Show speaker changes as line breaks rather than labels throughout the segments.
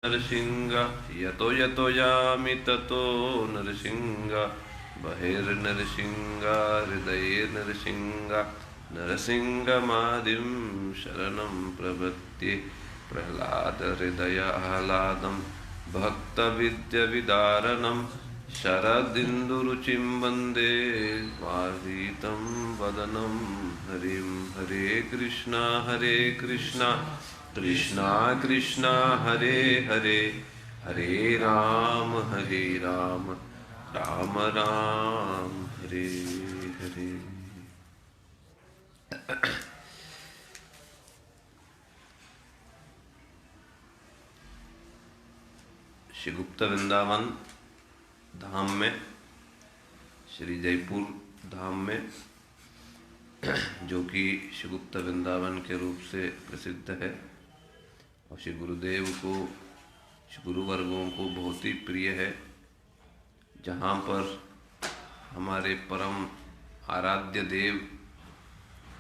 नरसिंह यतो यतो यामि ततो नरसिंह बहिर्नरसिंह हृदयेर्नरसिंह नरसिंहमादिं शरणं प्रपद्ये प्रह्लादहृदयाह्लादं भक्तविद्यविदारणं शरदिन्दुरुचिं वन्दे वासीतं वदनं हरिं हरे कृष्णा कृष्णा कृष्णा हरे हरे हरे राम राम राम हरे हरे। श्री गुप्त वृंदावन धाम में, श्री जयपुर धाम में, जो कि श्री गुप्त वृंदावन के रूप से प्रसिद्ध है और श्री गुरुदेव को, श्री गुरुवर्गों को बहुत ही प्रिय है, जहाँ पर हमारे परम आराध्य देव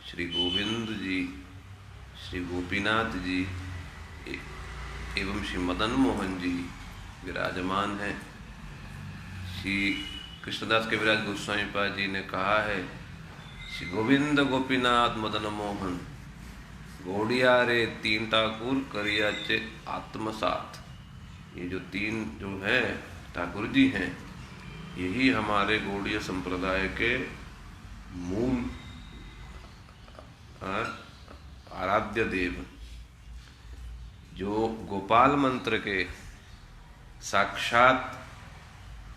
श्री गोविंद जी, श्री गोपीनाथ जी एवं श्री मदन मोहन जी विराजमान हैं। श्री कृष्णदास कविराज गोस्वामी पाद जी ने कहा है, श्री गोविंद गोपीनाथ मदन मोहन गौड़िया रे तीन ठाकुर करियाचे आत्मसात। ये जो तीन जो हैं ठाकुर जी हैं, यही हमारे गौड़ीय संप्रदाय के मूल आराध्य देव, जो गोपाल मंत्र के साक्षात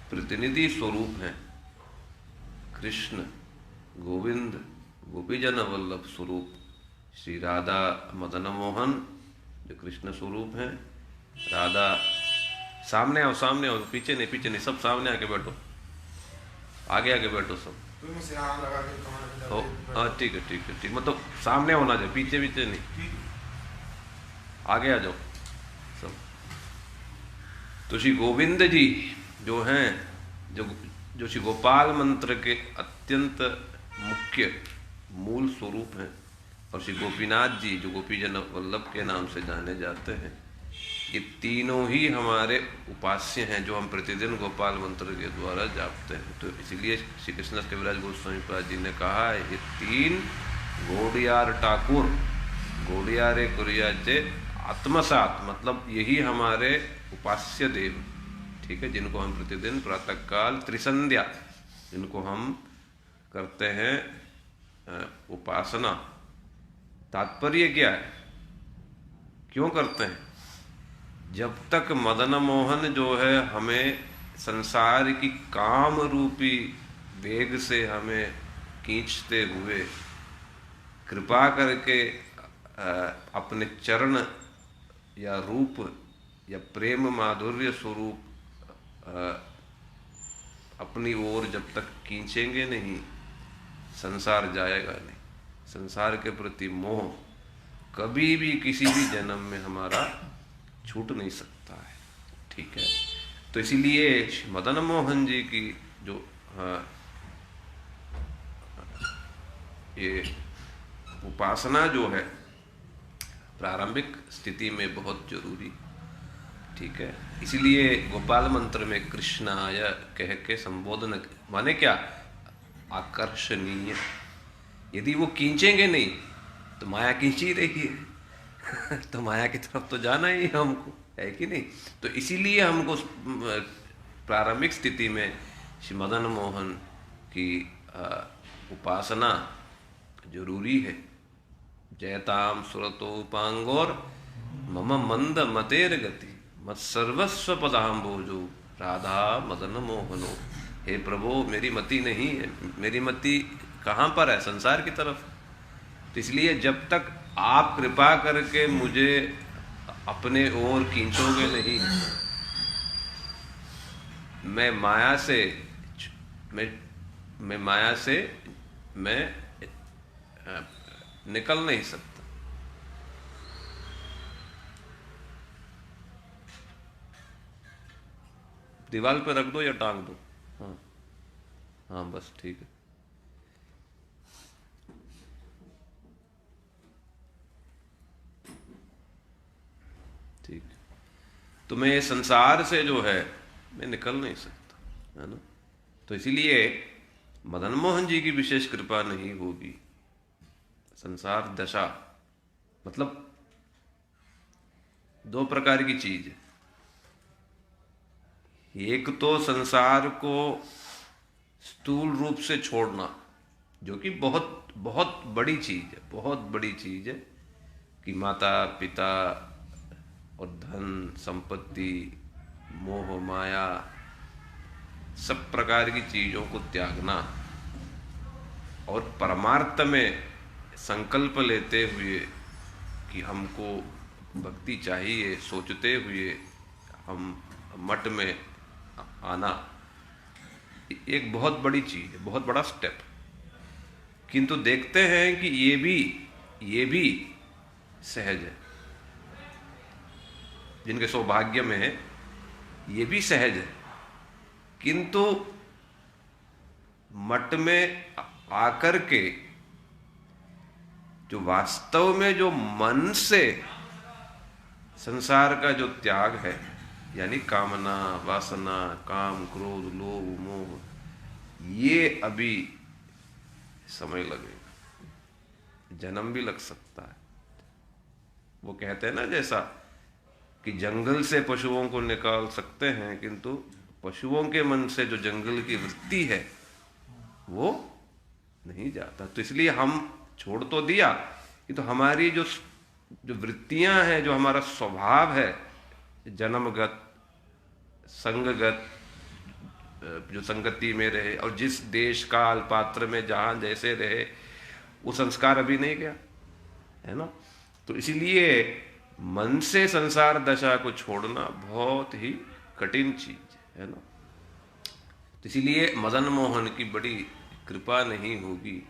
प्रतिनिधि स्वरूप हैं। कृष्ण गोविंद गोपीजन वल्लभ स्वरूप श्री राधा मदन मोहन जो कृष्ण स्वरूप हैं। राधा सामने आओ, पीछे नहीं, सब सामने आके बैठो, आगे बैठो सब। हाँ ठीक है, मतलब सामने होना चाहिए, पीछे नहीं, आगे आ जाओ सब। तो श्री गोविंद जी जो हैं, जो श्री गोपाल मंत्र के अत्यंत मुख्य मूल स्वरूप हैं, और श्री गोपीनाथ जी जो गोपीजन वल्लभ के नाम से जाने जाते हैं, ये तीनों ही हमारे उपास्य हैं, जो हम प्रतिदिन गोपाल मंत्र के द्वारा जापते हैं। तो इसीलिए श्री कृष्णदास कविराज गोस्वामी पाद जी ने कहा है, ये तीन गौड़ियार ठाकुर गौड़ियारे कुरियाचे आत्मसात, मतलब यही हमारे उपास्य देव, ठीक है, जिनको हम प्रतिदिन प्रातःकाल त्रिसंध्या, जिनको हम करते हैं उपासना। तात्पर्य क्या है, क्यों करते हैं? जब तक मदन मोहन जो है हमें संसार की काम रूपी वेग से हमें खींचते हुए कृपा करके अपने चरण या रूप या प्रेम माधुर्य स्वरूप अपनी ओर जब तक खींचेंगे नहीं, संसार जाएगा नहीं। संसार के प्रति मोह कभी भी किसी भी जन्म में हमारा छूट नहीं सकता है, ठीक है। तो इसीलिए मदन मोहन जी की जो ये उपासना जो है प्रारंभिक स्थिति में बहुत जरूरी, ठीक है। इसीलिए गोपाल मंत्र में कृष्णाय कह के संबोधन, माने क्या, आकर्षणीय। यदि वो खींचेंगे नहीं तो माया खींची रही है तो माया की तरफ तो जाना ही हमको है कि नहीं। तो इसीलिए हमको प्रारंभिक स्थिति में श्री मदन मोहन की उपासना जरूरी है। जयताम सुरतोपांगोर मम मंद मतेर गति मत सर्वस्व पदाम्बोजो राधा मदन मोहनो। हे प्रभु, मेरी मति नहीं है, मेरी मति कहाँ पर है? संसार की तरफ। तो इसलिए जब तक आप कृपा करके मुझे अपने ओर खींचोगे नहीं, मैं माया से निकल नहीं सकता। दीवार पे रख दो या टांग दो। हाँ हाँ, बस ठीक है। ठीक। तो मैं संसार से जो है मैं निकल नहीं सकता, है ना। तो इसीलिए मदन मोहन जी की विशेष कृपा नहीं होगी। संसार दशा मतलब दो प्रकार की चीज है। एक तो संसार को स्थूल रूप से छोड़ना, जो कि बहुत बहुत बड़ी चीज है, बहुत बड़ी चीज है, कि माता पिता और धन संपत्ति मोह माया सब प्रकार की चीजों को त्यागना और परमार्थ में संकल्प लेते हुए कि हमको भक्ति चाहिए, सोचते हुए हम मठ में आना, एक बहुत बड़ी चीज है, बहुत बड़ा स्टेप। किंतु देखते हैं कि ये भी सहज है। जिनके सौभाग्य में है ये भी सहज है, किंतु मठ में आकर के जो वास्तव में जो मन से संसार का जो त्याग है, यानी कामना वासना काम क्रोध लोभ मोह, ये अभी समय लगेगा, जन्म भी लग सकता है। वो कहते हैं ना, जैसा कि जंगल से पशुओं को निकाल सकते हैं, किंतु पशुओं के मन से जो जंगल की वृत्ति है वो नहीं जाता। तो इसलिए हम छोड़ तो दिया कि तो हमारी जो वृत्तियां हैं, जो हमारा स्वभाव है, जन्मगत संगगत, जो संगति में रहे और जिस देश काल पात्र में जहां जैसे रहे, वो संस्कार अभी नहीं गया, है ना। तो इसीलिए मन से संसार दशा को छोड़ना बहुत ही कठिन चीज है ना। तो इसीलिए मदन मोहन की बड़ी कृपा नहीं होगी।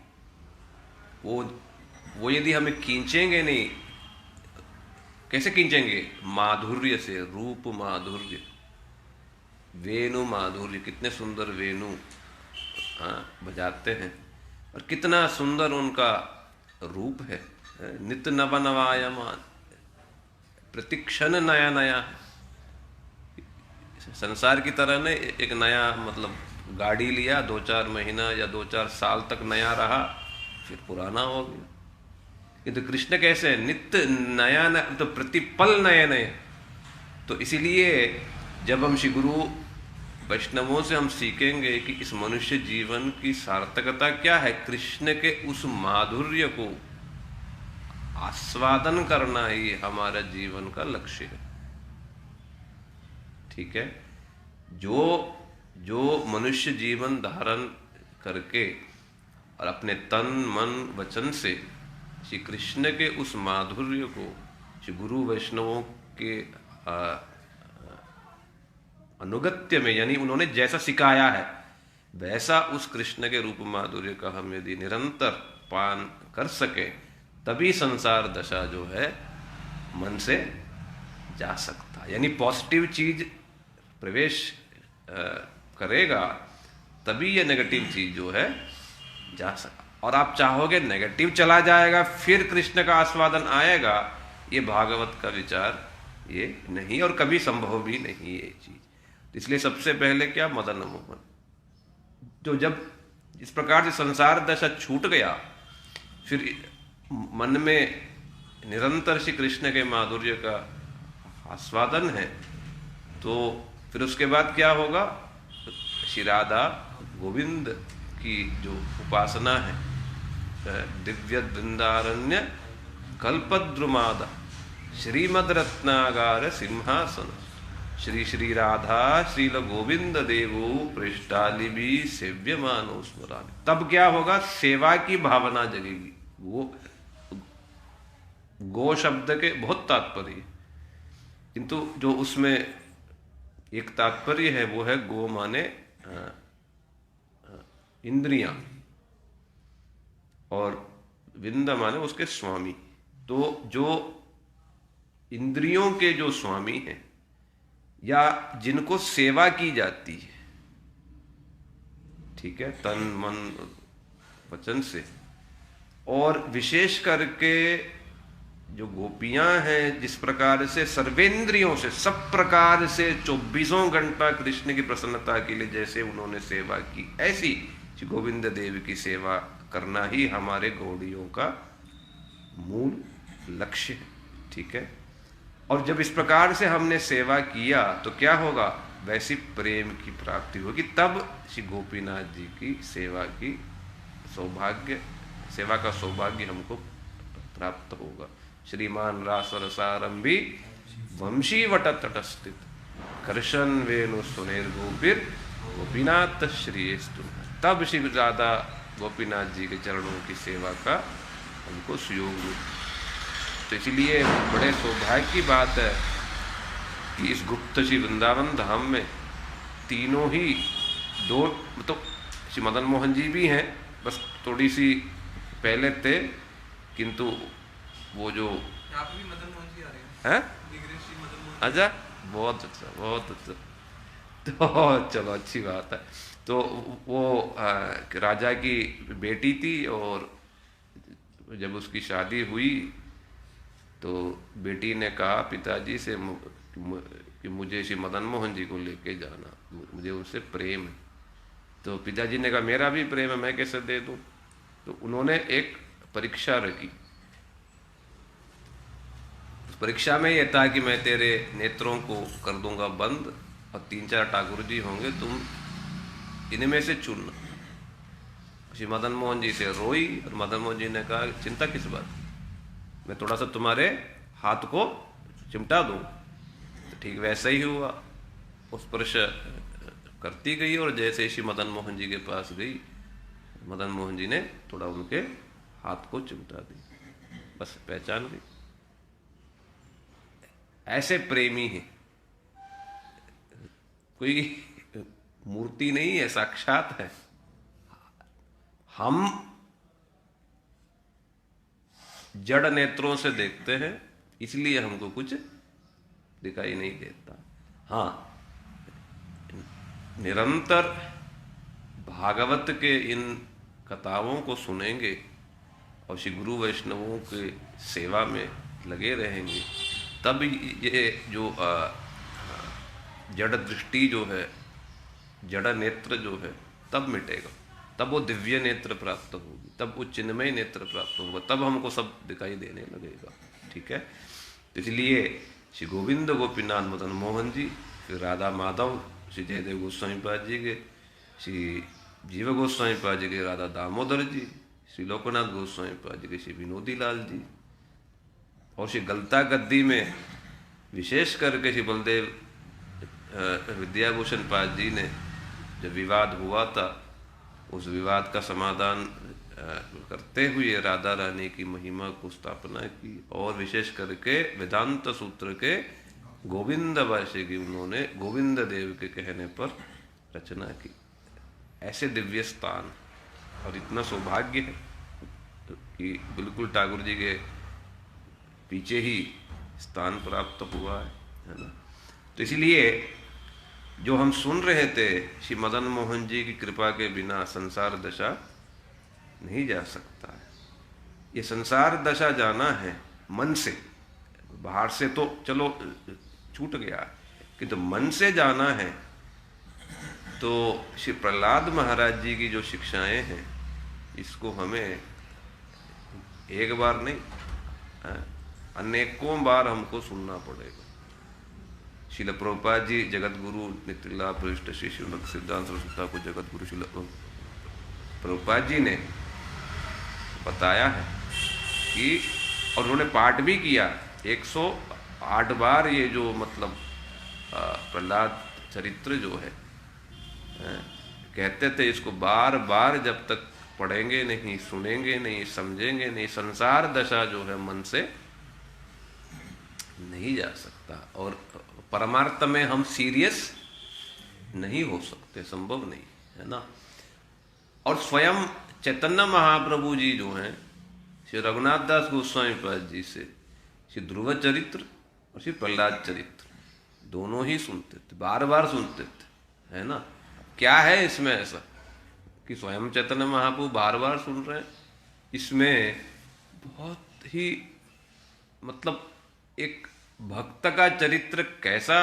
वो यदि हमें खींचेंगे नहीं, कैसे खींचेंगे? माधुर्य से, रूप माधुर्य, वेणु माधुर्य। कितने सुंदर वेणु बजाते हैं और कितना सुंदर उनका रूप है, नित नव नवायमान, प्रतिक्षण नया नया है। संसार की तरह ने एक नया मतलब गाड़ी लिया, 2-4 महीना या 2-4 साल तक नया रहा, फिर पुराना हो गया। किंतु कृष्ण कैसे नित्य नया नया, तो प्रतिपल नए नए। तो इसीलिए जब हम श्री गुरु वैष्णवों से हम सीखेंगे कि इस मनुष्य जीवन की सार्थकता क्या है, कृष्ण के उस माधुर्य को आस्वादन करना ही हमारा जीवन का लक्ष्य है। ठीक है। जो मनुष्य जीवन धारण करके और अपने तन मन वचन से श्री कृष्ण के उस माधुर्य को श्री गुरु वैष्णवों के अनुगत्य में, यानी उन्होंने जैसा सिखाया है वैसा उस कृष्ण के रूप माधुर्य का हम यदि निरंतर पान कर सके, तभी संसार दशा जो है मन से जा सकता। यानी पॉजिटिव चीज प्रवेश करेगा, तभी ये नेगेटिव चीज जो है जा सकता। और आप चाहोगे नेगेटिव चला जाएगा फिर कृष्ण का आस्वादन आएगा, ये भागवत का विचार ये नहीं, और कभी संभव भी नहीं ये चीज। इसलिए सबसे पहले क्या, मदन मोहन, जो जब इस प्रकार से संसार दशा छूट गया, फिर मन में निरंतर श्री कृष्ण के माधुर्य का आस्वादन है, तो फिर उसके बाद क्या होगा, श्री राधा गोविंद की जो उपासना है, दिव्य वृंदारण्य कल्पद्रुमादा श्रीमद रत्नागार सिंहासन, श्री श्री राधा श्रील गोविंद देवो पृष्ठालिभि सेव्यमानो स्मरामि। तब क्या होगा, सेवा की भावना जगेगी। वो गो शब्द के बहुत तात्पर्य, किंतु जो उसमें एक तात्पर्य है वो है गो माने इंद्रियां, और विंद माने उसके स्वामी। तो जो इंद्रियों के जो स्वामी हैं या जिनको सेवा की जाती है, ठीक है, तन मन वचन से, और विशेष करके जो गोपियां हैं जिस प्रकार से सर्वेंद्रियों से सब प्रकार से 24 घंटा कृष्ण की प्रसन्नता के लिए जैसे उन्होंने सेवा की, ऐसी श्री गोविंद देव की सेवा करना ही हमारे गौड़ियों का मूल लक्ष्य है। ठीक है। और जब इस प्रकार से हमने सेवा किया तो क्या होगा, वैसी प्रेम की प्राप्ति होगी, तब श्री गोपीनाथ जी की सेवा की सौभाग्य, सेवा का सौभाग्य हमको प्राप्त होगा। श्रीमान रास रसारंभी वंशी वट तट स्थित कर्शन वेणु सुनेर गोपीर गोपीनाथ श्रीस्तु, तब श्री राधा गोपीनाथ जी के चरणों की सेवा का हमको सुयोग मिला। तो इसलिए बड़े सौभाग्य की बात है कि इस गुप्त श्री वृंदावन धाम में तीनों ही दो, तो श्री मदन मोहन जी भी हैं, बस थोड़ी सी पहले थे, किंतु वो जो
यहाँ पे भी मदन मोहन जी आ रहे हैं, श्री मदन मोहन।
अच्छा, बहुत अच्छा, बहुत अच्छा। तो चलो अच्छी बात है। तो वो राजा की बेटी थी, और जब उसकी शादी हुई तो बेटी ने कहा पिताजी से कि मुझे श्री मदन मोहन जी को लेके जाना, मुझे उनसे प्रेम है। तो पिताजी ने कहा मेरा भी प्रेम है, मैं कैसे दे दूं। तो उन्होंने एक परीक्षा रखी। उस परीक्षा में यह था कि मैं तेरे नेत्रों को कर दूंगा बंद, और 3-4 ठाकुर जी होंगे, तुम इनमें से चुनना। श्री मदन मोहन जी से रोई, और मदन मोहन जी ने कहा चिंता किस बात, मैं थोड़ा सा तुम्हारे हाथ को चिमटा दूं। तो ठीक वैसा ही हुआ, उस स्पर्श करती गई, और जैसे श्री मदन मोहन जी के पास गई, मदन मोहन जी ने थोड़ा उनके हाथ को चिमटा दी, बस पहचान गई। ऐसे प्रेमी हैं, कोई मूर्ति नहीं है, साक्षात है। हम जड़ नेत्रों से देखते हैं, इसलिए हमको कुछ दिखाई नहीं देता। हाँ, निरंतर भागवत के इन कथाओं को सुनेंगे और श्री गुरु वैष्णवों के सेवा में लगे रहेंगे, तब ये जो जड़ दृष्टि जो है, जड़ नेत्र जो है, तब मिटेगा, तब वो दिव्य नेत्र प्राप्त होगी, तब वो चिन्मय नेत्र प्राप्त होगा, तब हमको सब दिखाई देने लगेगा। ठीक है। तो इसलिए श्री गोविंद गोपीनाथ मदन मोहन जी, फिर राधा माधव श्री जयदेव गोस्वामी पाद जी के, श्री जीव गोस्वामी पाद जी के राधा दामोदर जी, श्री लोकनाथ गोस्वामी पाद जी के श्री विनोदी लाल जी, और श्री गलता गद्दी में विशेष करके श्री बलदेव विद्याभूषण पाद जी ने जब विवाद हुआ था, उस विवाद का समाधान करते हुए राधा रानी की महिमा को स्थापना की, और विशेष करके वेदांत सूत्र के गोविंद भाष्य की उन्होंने गोविंद देव के कहने पर रचना की। ऐसे दिव्य स्थान, और इतना सौभाग्य है कि बिल्कुल ठाकुर जी के पीछे ही स्थान प्राप्त हुआ है ना। तो इसलिए जो हम सुन रहे थे, श्री मदन मोहन जी की कृपा के बिना संसार दशा नहीं जा सकता है। ये संसार दशा जाना है मन से, बाहर से तो चलो छूट गया, किंतु मन से जाना है। तो श्री प्रहलाद महाराज जी की जो शिक्षाएं हैं, इसको हमें एक बार नहीं, अनेकों बार हमको सुनना पड़ेगा। श्रील प्रभुपाद जी जगत गुरु नित्य प्रविष्ट श्री शिवनक सिद्धांत सरस्वती को जगत गुरु श्रील प्रभुपाद जी ने बताया है कि, और उन्होंने पाठ भी किया 108 बार, ये जो मतलब प्रहलाद चरित्र जो है, कहते थे इसको बार बार जब तक पढ़ेंगे नहीं, सुनेंगे नहीं, समझेंगे नहीं, संसार दशा जो है मन से नहीं जा सकता, और परमार्थ में हम सीरियस नहीं हो सकते, संभव नहीं है ना। और स्वयं चैतन्य महाप्रभु जी जो हैं, श्री रघुनाथ दास गोस्वामी पाद जी से श्री ध्रुव चरित्र और श्री प्रहलाद चरित्र दोनों ही सुनते थे, बार बार सुनते थे, है ना। क्या है इसमें ऐसा कि स्वयं चैतन्य महाप्रभु बार बार सुन रहे हैं? इसमें बहुत ही मतलब एक भक्त का चरित्र कैसा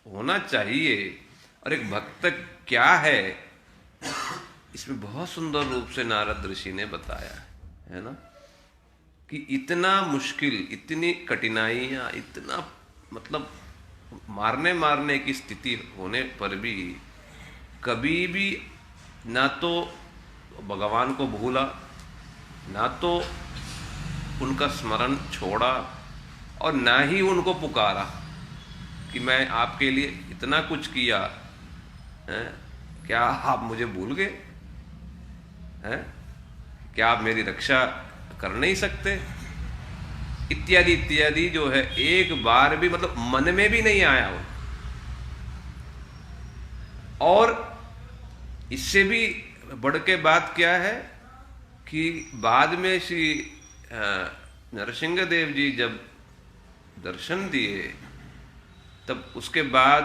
होना चाहिए और एक भक्त क्या है, इसमें बहुत सुंदर रूप से नारद ऋषि ने बताया है ना, कि इतना मुश्किल, इतनी कठिनाइयां, इतना मतलब मारने की स्थिति होने पर भी कभी भी ना तो भगवान को भूला, ना तो उनका स्मरण छोड़ा और ना ही उनको पुकारा कि मैं आपके लिए इतना कुछ किया है, क्या आप मुझे भूल गए हैं, क्या आप मेरी रक्षा कर नहीं सकते, इत्यादि इत्यादि जो है एक बार भी मतलब मन में भी नहीं आया वो। और इससे भी बढ़ के बात क्या है कि बाद में श्री नरसिंह देव जी जब दर्शन दिए, तब उसके बाद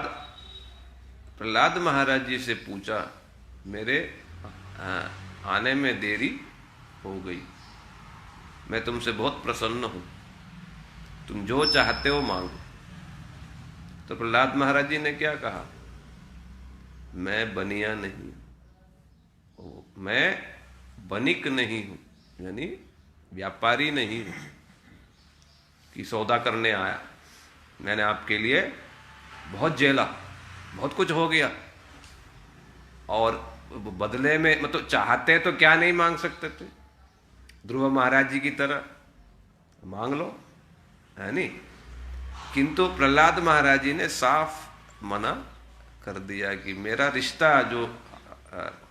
प्रहलाद महाराज जी से पूछा, मेरे आने में देरी हो गई, मैं तुमसे बहुत प्रसन्न हूं, तुम जो चाहते हो मांगो। तो प्रहलाद महाराज जी ने क्या कहा, मैं बनिया नहीं हूं, मैं बनिक नहीं हूं, यानी व्यापारी नहीं हूं कि सौदा करने आया, मैंने आपके लिए बहुत झेला, बहुत कुछ हो गया, और बदले में मतलब चाहते तो क्या नहीं मांग सकते थे, ध्रुव महाराज जी की तरह मांग लो, है नहीं। किंतु प्रहलाद महाराज जी ने साफ मना कर दिया कि मेरा रिश्ता जो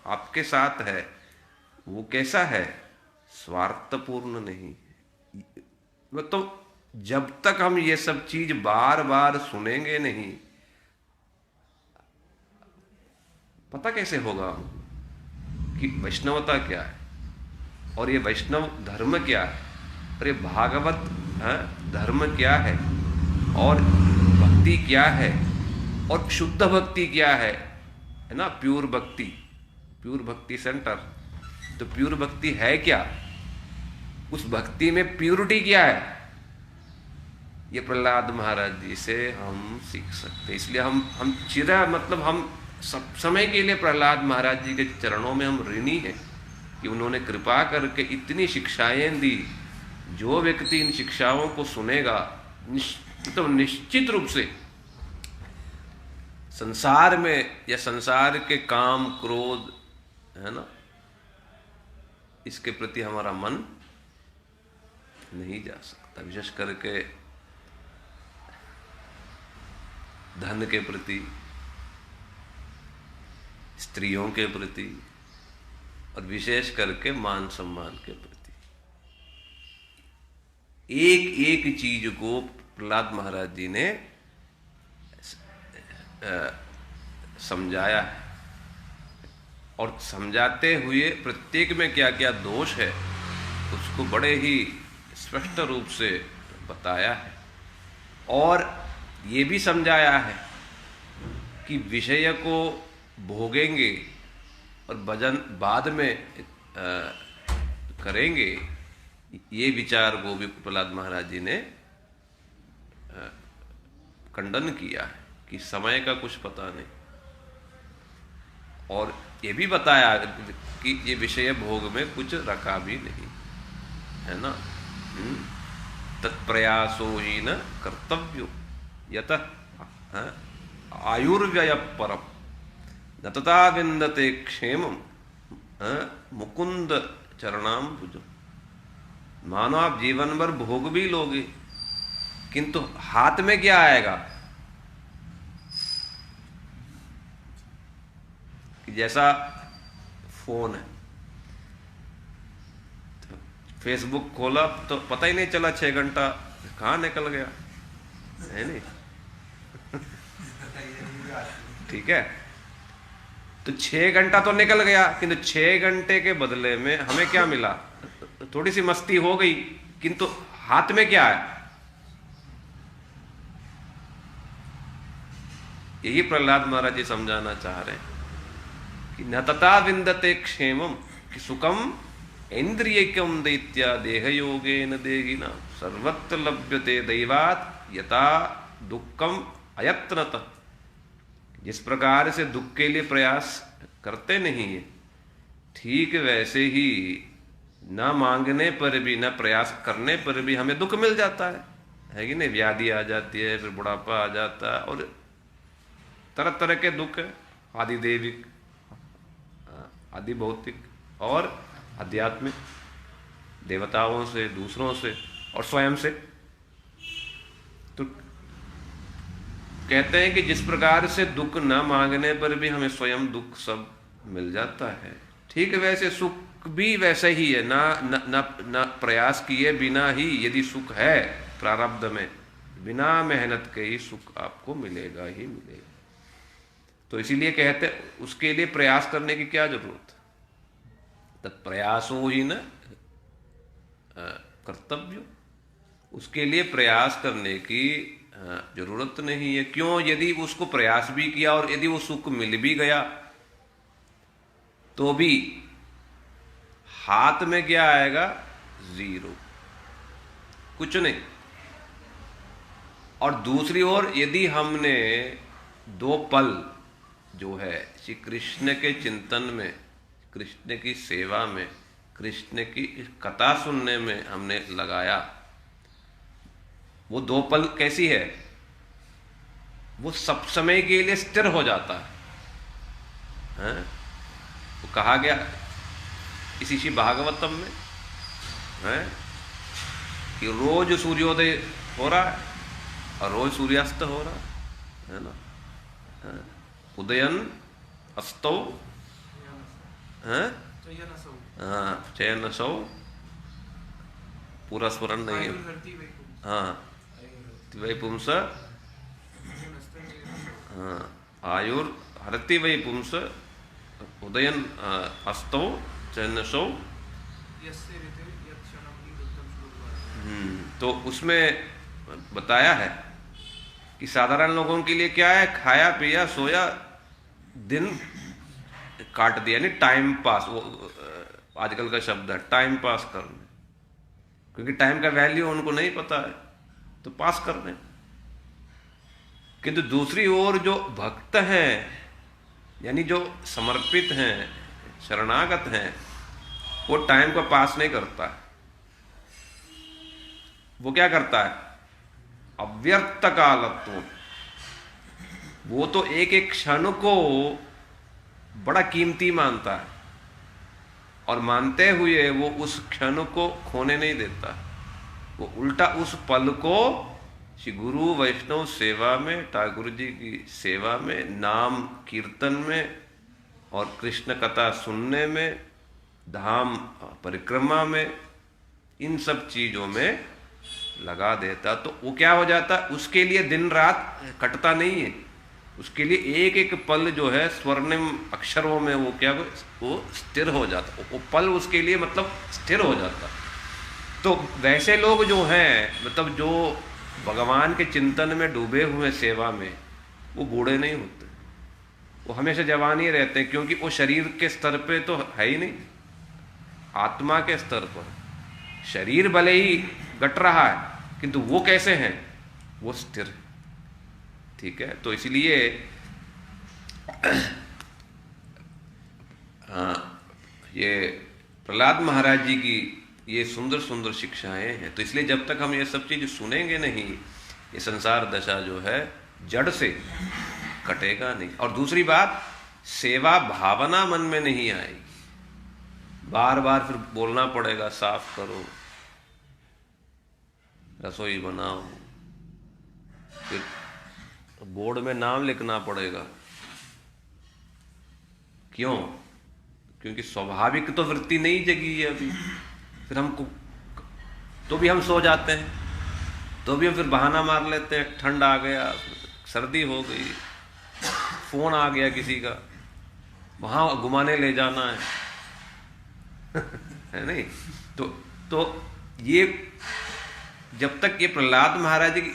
आपके साथ है वो कैसा है, स्वार्थपूर्ण नहीं। मतलब जब तक हम ये सब चीज बार बार सुनेंगे नहीं, पता कैसे होगा कि वैष्णवता क्या है और ये वैष्णव धर्म क्या है और ये भागवत धर्म क्या है और भक्ति क्या है और शुद्ध भक्ति क्या है ना, प्योर भक्ति सेंटर। तो प्योर भक्ति है क्या, उस भक्ति में प्योरिटी क्या है, ये प्रहलाद महाराज जी से हम सीख सकते। इसलिए हम हम सब समय के लिए प्रहलाद महाराज जी के चरणों में हम ऋणी हैं कि उन्होंने कृपा करके इतनी शिक्षाएं दी। जो व्यक्ति इन शिक्षाओं को सुनेगा निश्चित रूप से संसार में या संसार के काम क्रोध है ना, इसके प्रति हमारा मन नहीं जा सकता। विशेष करके धन के प्रति, स्त्रियों के प्रति और विशेष करके मान सम्मान के प्रति एक एक चीज को प्रहलाद महाराज जी ने समझाया है, और समझाते हुए प्रत्येक में क्या क्या दोष है उसको बड़े ही स्पष्ट रूप से बताया है। और ये भी समझाया है कि विषय को भोगेंगे और भजन बाद में करेंगे, ये विचार को भी प्रहलाद महाराज जी ने खंडन किया है कि समय का कुछ पता नहीं। और ये भी बताया कि ये विषय भोग में कुछ रखा भी नहीं है ना, तत्प्रयासो ही न कर्तव्यो यत आयुर्व्यय परम न तथा विंदते क्षेमम मुकुंद चरणाम्बुज। मानो आप जीवन भर भोग भी लोगे किंतु हाथ में क्या आएगा, कि जैसा फोन है, तो फेसबुक खोला तो पता ही नहीं चला 6 घंटा कहां निकल गया, है नहीं ठीक है। तो 6 घंटा तो निकल गया, किंतु 6 घंटे के बदले में हमें क्या मिला, थोड़ी सी मस्ती हो गई, किंतु हाथ में क्या है। यही प्रहलाद महाराज जी समझाना चाह रहे हैं कि न तथा विंदते क्षेमम, कि सुखम इंद्रियकम दैत्या देह योगे न देहिना। सर्वत्र लभ्यते दैवात यथा दुखम अयत्नतः। जिस प्रकार से दुख के लिए प्रयास करते नहीं है, ठीक वैसे ही न मांगने पर भी, न प्रयास करने पर भी हमें दुख मिल जाता है कि नहीं। व्याधि आ जाती है, फिर बुढ़ापा आ जाता है, और तरह तरह के दुख है, आदि दैविक, आदि भौतिक और आध्यात्मिक, देवताओं से, दूसरों से और स्वयं से। तो कहते हैं कि जिस प्रकार से दुख न मांगने पर भी हमें स्वयं दुख सब मिल जाता है, ठीक वैसे सुख भी वैसे ही है। ना न, न, न प्रयास किए बिना ही यदि सुख है प्रारब्ध में, बिना मेहनत के ही सुख आपको मिलेगा ही मिलेगा। तो इसीलिए कहते उसके लिए प्रयास करने की क्या जरूरत है। तत्प्रयासो ही न कर्तव्य, उसके लिए प्रयास करने की जरूरत नहीं है। क्यों? यदि उसको प्रयास भी किया और यदि वो सुख मिल भी गया तो भी हाथ में क्या आएगा? जीरो, कुछ नहीं। और दूसरी ओर यदि हमने 2 पल जो है श्री कृष्ण के चिंतन में, कृष्ण की सेवा में, कृष्ण की कथा सुनने में हमने लगाया, वो 2 पल कैसी है? वो सब समय के लिए स्थिर हो जाता है। वो कहा गया इसी श्री भागवतम में है कि रोज सूर्योदय हो रहा है और रोज सूर्यास्त हो रहा है ना। उदयन अस्तो चयन सौ, पूरा स्मरण नहीं है। हाँ, वही पुंस, हाँ, आयुर हरति वही पुंस, उदयन अस्तो चयन सौ। तो उसमें बताया है कि साधारण लोगों के लिए क्या है? खाया पिया सोया, दिन काट दिया, यानी टाइम पास। वो आजकल का शब्द है टाइम पास करने, क्योंकि टाइम का वैल्यू उनको नहीं पता है, तो पास कर दें। किंतु दूसरी ओर जो भक्त हैं, यानी जो समर्पित हैं, शरणागत हैं, वो टाइम को पास नहीं करता है। वो क्या करता है? अव्यर्थ कालत्व। वो तो एक एक क्षण को बड़ा कीमती मानता है, और मानते हुए वो उस क्षण को खोने नहीं देता। वो उल्टा उस पल को श्री गुरु वैष्णव सेवा में, ठाकुर जी की सेवा में, नाम कीर्तन में और कृष्ण कथा सुनने में, धाम परिक्रमा में, इन सब चीजों में लगा देता। तो वो क्या हो जाता? उसके लिए दिन रात कटता नहीं है, उसके लिए एक एक पल जो है स्वर्णिम अक्षरों में वो क्या, वो स्थिर हो जाता। वो पल उसके लिए मतलब स्थिर हो जाता। तो वैसे लोग जो हैं, मतलब जो भगवान के चिंतन में डूबे हुए सेवा में, वो बूढ़े नहीं होते, वो हमेशा जवान ही रहते हैं। क्योंकि वो शरीर के स्तर पे तो है ही नहीं, आत्मा के स्तर पर। शरीर भले ही घट रहा है, किंतु वो कैसे हैं? वो स्थिर है। ठीक है, तो इसलिए ये प्रहलाद महाराज जी की ये सुंदर सुंदर शिक्षाएं हैं। तो इसलिए जब तक हम ये सब चीज सुनेंगे नहीं, ये संसार दशा जो है जड़ से कटेगा नहीं। और दूसरी बात, सेवा भावना मन में नहीं आएगी, बार बार फिर बोलना पड़ेगा, साफ करो, रसोई बनाओ, फिर बोर्ड में नाम लिखना पड़ेगा। क्यों? क्योंकि स्वाभाविक तो वृत्ति नहीं जगी है अभी। फिर हमको तो भी हम सो जाते हैं, तो भी हम फिर बहाना मार लेते हैं, ठंड आ गया, सर्दी हो गई, फोन आ गया किसी का, वहां घुमाने ले जाना है है नहीं। तो ये जब तक ये प्रहलाद महाराज की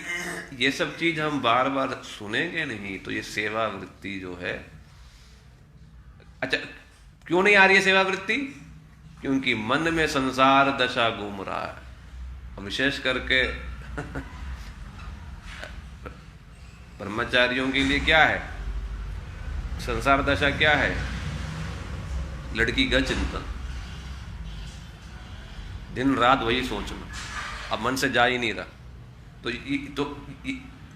ये सब चीज हम बार बार सुनेंगे नहीं, तो ये सेवा वृत्ति जो है, अच्छा क्यों नहीं आ रही है सेवा वृत्ति? क्योंकि मन में संसार दशा घूम रहा है, और विशेष करके ब्रह्मचारियों के लिए क्या है, संसार दशा क्या है, लड़की का चिंतन, दिन रात वही सोचना, अब मन से जा ही नहीं रहा।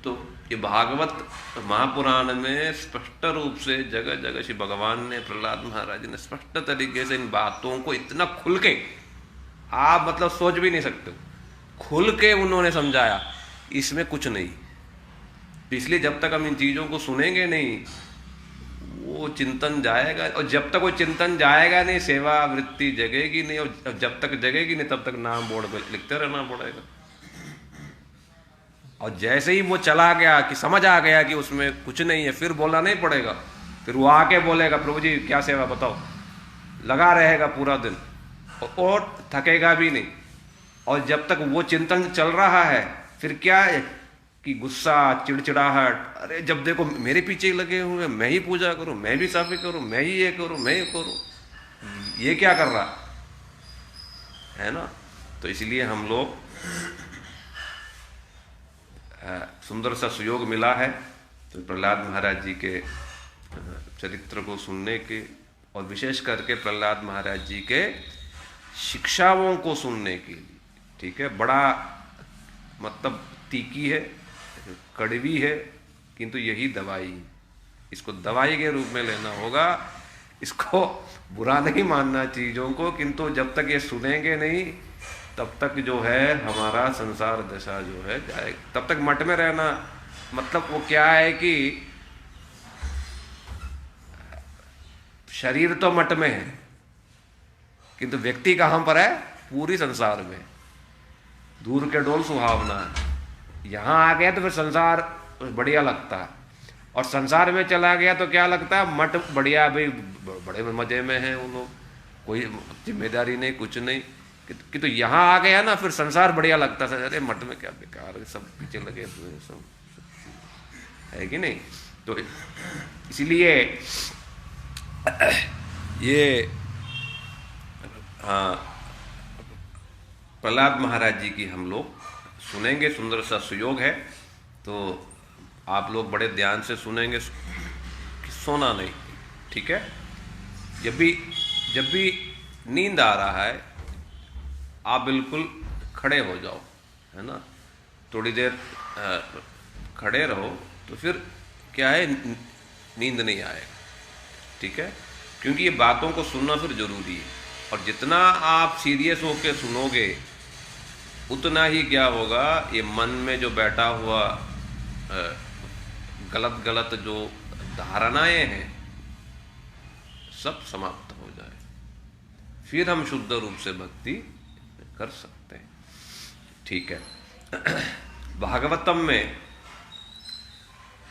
तो ये भागवत महापुराण में स्पष्ट रूप से जगह जगह श्री भगवान ने, प्रहलाद महाराज ने स्पष्ट तरीके से इन बातों को इतना खुल के, आप मतलब सोच भी नहीं सकते, खुल के उन्होंने समझाया, इसमें कुछ नहीं। इसलिए जब तक हम इन चीजों को सुनेंगे नहीं, वो चिंतन जाएगा, और जब तक वो चिंतन जाएगा नहीं, सेवा वृत्ति जगेगी नहीं, और जब तक जगेगी नहीं तब तक नाम बोर्ड पे लिखते रहना पड़ेगा। और जैसे ही वो चला गया कि समझ आ गया कि उसमें कुछ नहीं है, फिर बोलना नहीं पड़ेगा, फिर वो आके बोलेगा प्रभु जी क्या सेवा बताओ, लगा रहेगा पूरा दिन और थकेगा भी नहीं। और जब तक वो चिंतन चल रहा है, फिर क्या है कि गुस्सा, चिड़चिड़ाहट, अरे जब देखो मेरे पीछे ही लगे हुए, मैं ही पूजा करूं, मैं भी साफी करूं, मैं ही ये करूं, मैं ये करूं, ये क्या कर रहा है ना। तो इसलिए हम लोग सुंदर सा सुयोग मिला है तो प्रहलाद महाराज जी के चरित्र को सुनने के, और विशेष करके प्रहलाद महाराज जी के शिक्षाओं को सुनने के लिए। ठीक है, बड़ा मतलब तीखी है, कड़वी है, किंतु यही दवाई, इसको दवाई के रूप में लेना होगा। इसको बुरा नहीं मानना चीजों को, किंतु जब तक ये सुनेंगे नहीं तब तक जो है हमारा संसार दशा जो है जाए, तब तक मठ में रहना। मतलब वो क्या है कि शरीर तो मठ में है, किंतु व्यक्ति कहां पर है, पूरी संसार में। दूर के डोल सुहावना है, यहां आ गया तो फिर संसार बढ़िया लगता है, और संसार में चला गया तो क्या लगता है, मठ बढ़िया, भाई बड़े मजे में है वो लोग, कोई जिम्मेदारी नहीं, कुछ नहीं। कि तो यहाँ आ गया ना, फिर संसार बढ़िया लगता था, अरे मठ में क्या बेकार है, सब पीछे लगे हुए सब, है कि नहीं। तो इसीलिए ये प्रहलाद महाराज जी की हम लोग सुनेंगे, सुंदर सा सुयोग है। तो आप लोग बड़े ध्यान से सुनेंगे, सोना नहीं, ठीक है। जब भी नींद आ रहा है आप बिल्कुल खड़े हो जाओ, है ना, थोड़ी देर खड़े रहो, तो फिर क्या है, नींद नहीं आएगा। ठीक है, क्योंकि ये बातों को सुनना फिर जरूरी है, और जितना आप सीरियस होकर सुनोगे उतना ही क्या होगा, ये मन में जो बैठा हुआ गलत गलत जो धारणाएं हैं सब समाप्त हो जाए, फिर हम शुद्ध रूप से भक्ति कर सकते हैं। ठीक है। भागवतम में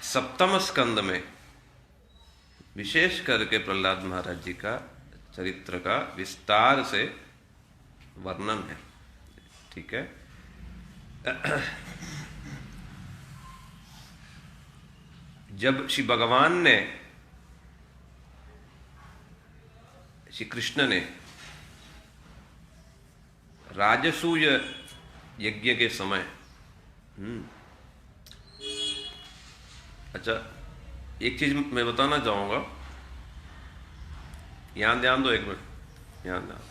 सप्तम स्कंद में विशेष करके प्रहलाद महाराज जी का चरित्र का विस्तार से वर्णन है। ठीक है, जब श्री भगवान ने, श्री कृष्ण ने राजसूय यज्ञ के समय, अच्छा एक चीज मैं बताना चाहूंगा, यहां ध्यान दो, एक मिनट यहां ध्यान।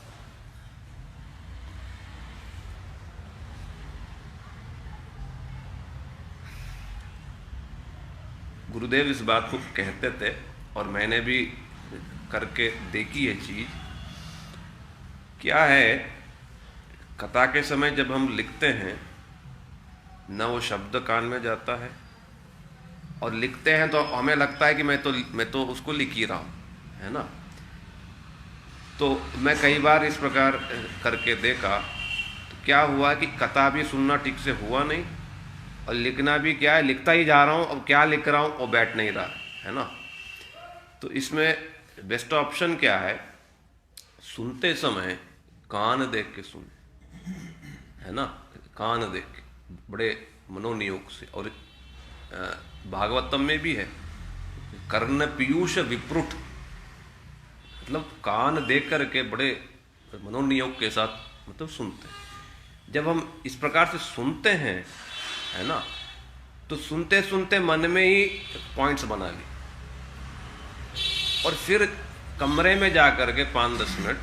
गुरुदेव इस बात को कहते थे और मैंने भी करके देखी है चीज। क्या है, कथा के समय जब हम लिखते हैं ना, वो शब्द कान में जाता है, और लिखते हैं तो हमें लगता है कि मैं तो उसको लिख ही रहा हूं, है ना। तो मैं कई बार इस प्रकार करके देखा, तो क्या हुआ कि कथा भी सुनना ठीक से हुआ नहीं, और लिखना भी क्या है, लिखता ही जा रहा हूं, अब क्या लिख रहा हूं वो बैठ नहीं रहा है ना। तो इसमें बेस्ट ऑप्शन क्या है, सुनते समय कान देख के सुने, है ना, कान देख के बड़े मनोनियोग से। और भागवतम में भी है, कर्ण पीयूष विप्रुट, मतलब कान देख करके बड़े मनोनियोग के साथ मतलब सुनते हैं। जब हम इस प्रकार से सुनते हैं, है ना, तो सुनते सुनते मन में ही पॉइंट्स बना ली और फिर कमरे में जा करके 5-10 मिनट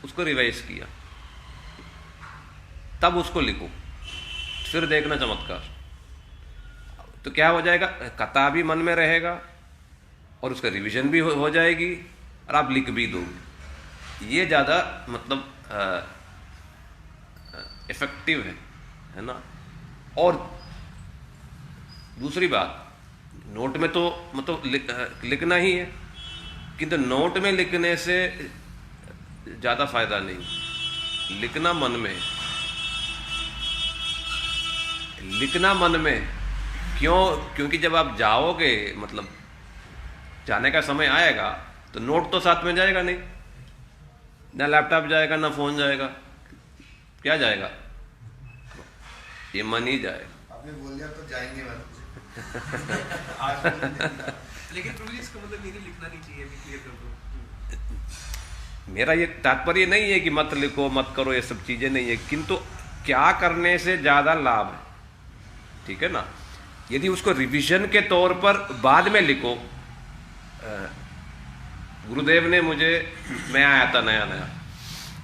उसको रिवाइज किया, तब उसको लिखो, फिर देखना चमत्कार। तो क्या हो जाएगा, कथा भी मन में रहेगा और उसका रिवीजन भी हो जाएगी और आप लिख भी दोगे। ये ज़्यादा मतलब इफेक्टिव है ना। और दूसरी बात, नोट में तो मतलब लिखना ही है, किंतु नोट में लिखने से ज़्यादा फायदा नहीं। लिखना मन में, लिखना मन में। क्योंकि जब आप जाओगे, मतलब जाने का समय आएगा, तो नोट तो साथ में जाएगा नहीं, ना लैपटॉप जाएगा ना फोन जाएगा, क्या जाएगा, ये मन ही जाएगा।
आपने बोल दिया तो जाएंगे
लेकिन प्रभु जी इसका मतलब ये नहीं लिखना नहीं चाहिए, भी क्लियर कर दो।
मेरा ये तात्पर्य नहीं है कि मत लिखो मत करो, ये सब चीजें नहीं है, किंतु क्या करने से ज्यादा लाभ है, ठीक है ना। यदि उसको रिवीजन के तौर पर बाद में लिखो, गुरुदेव ने मुझे, मैं आया था नया नया,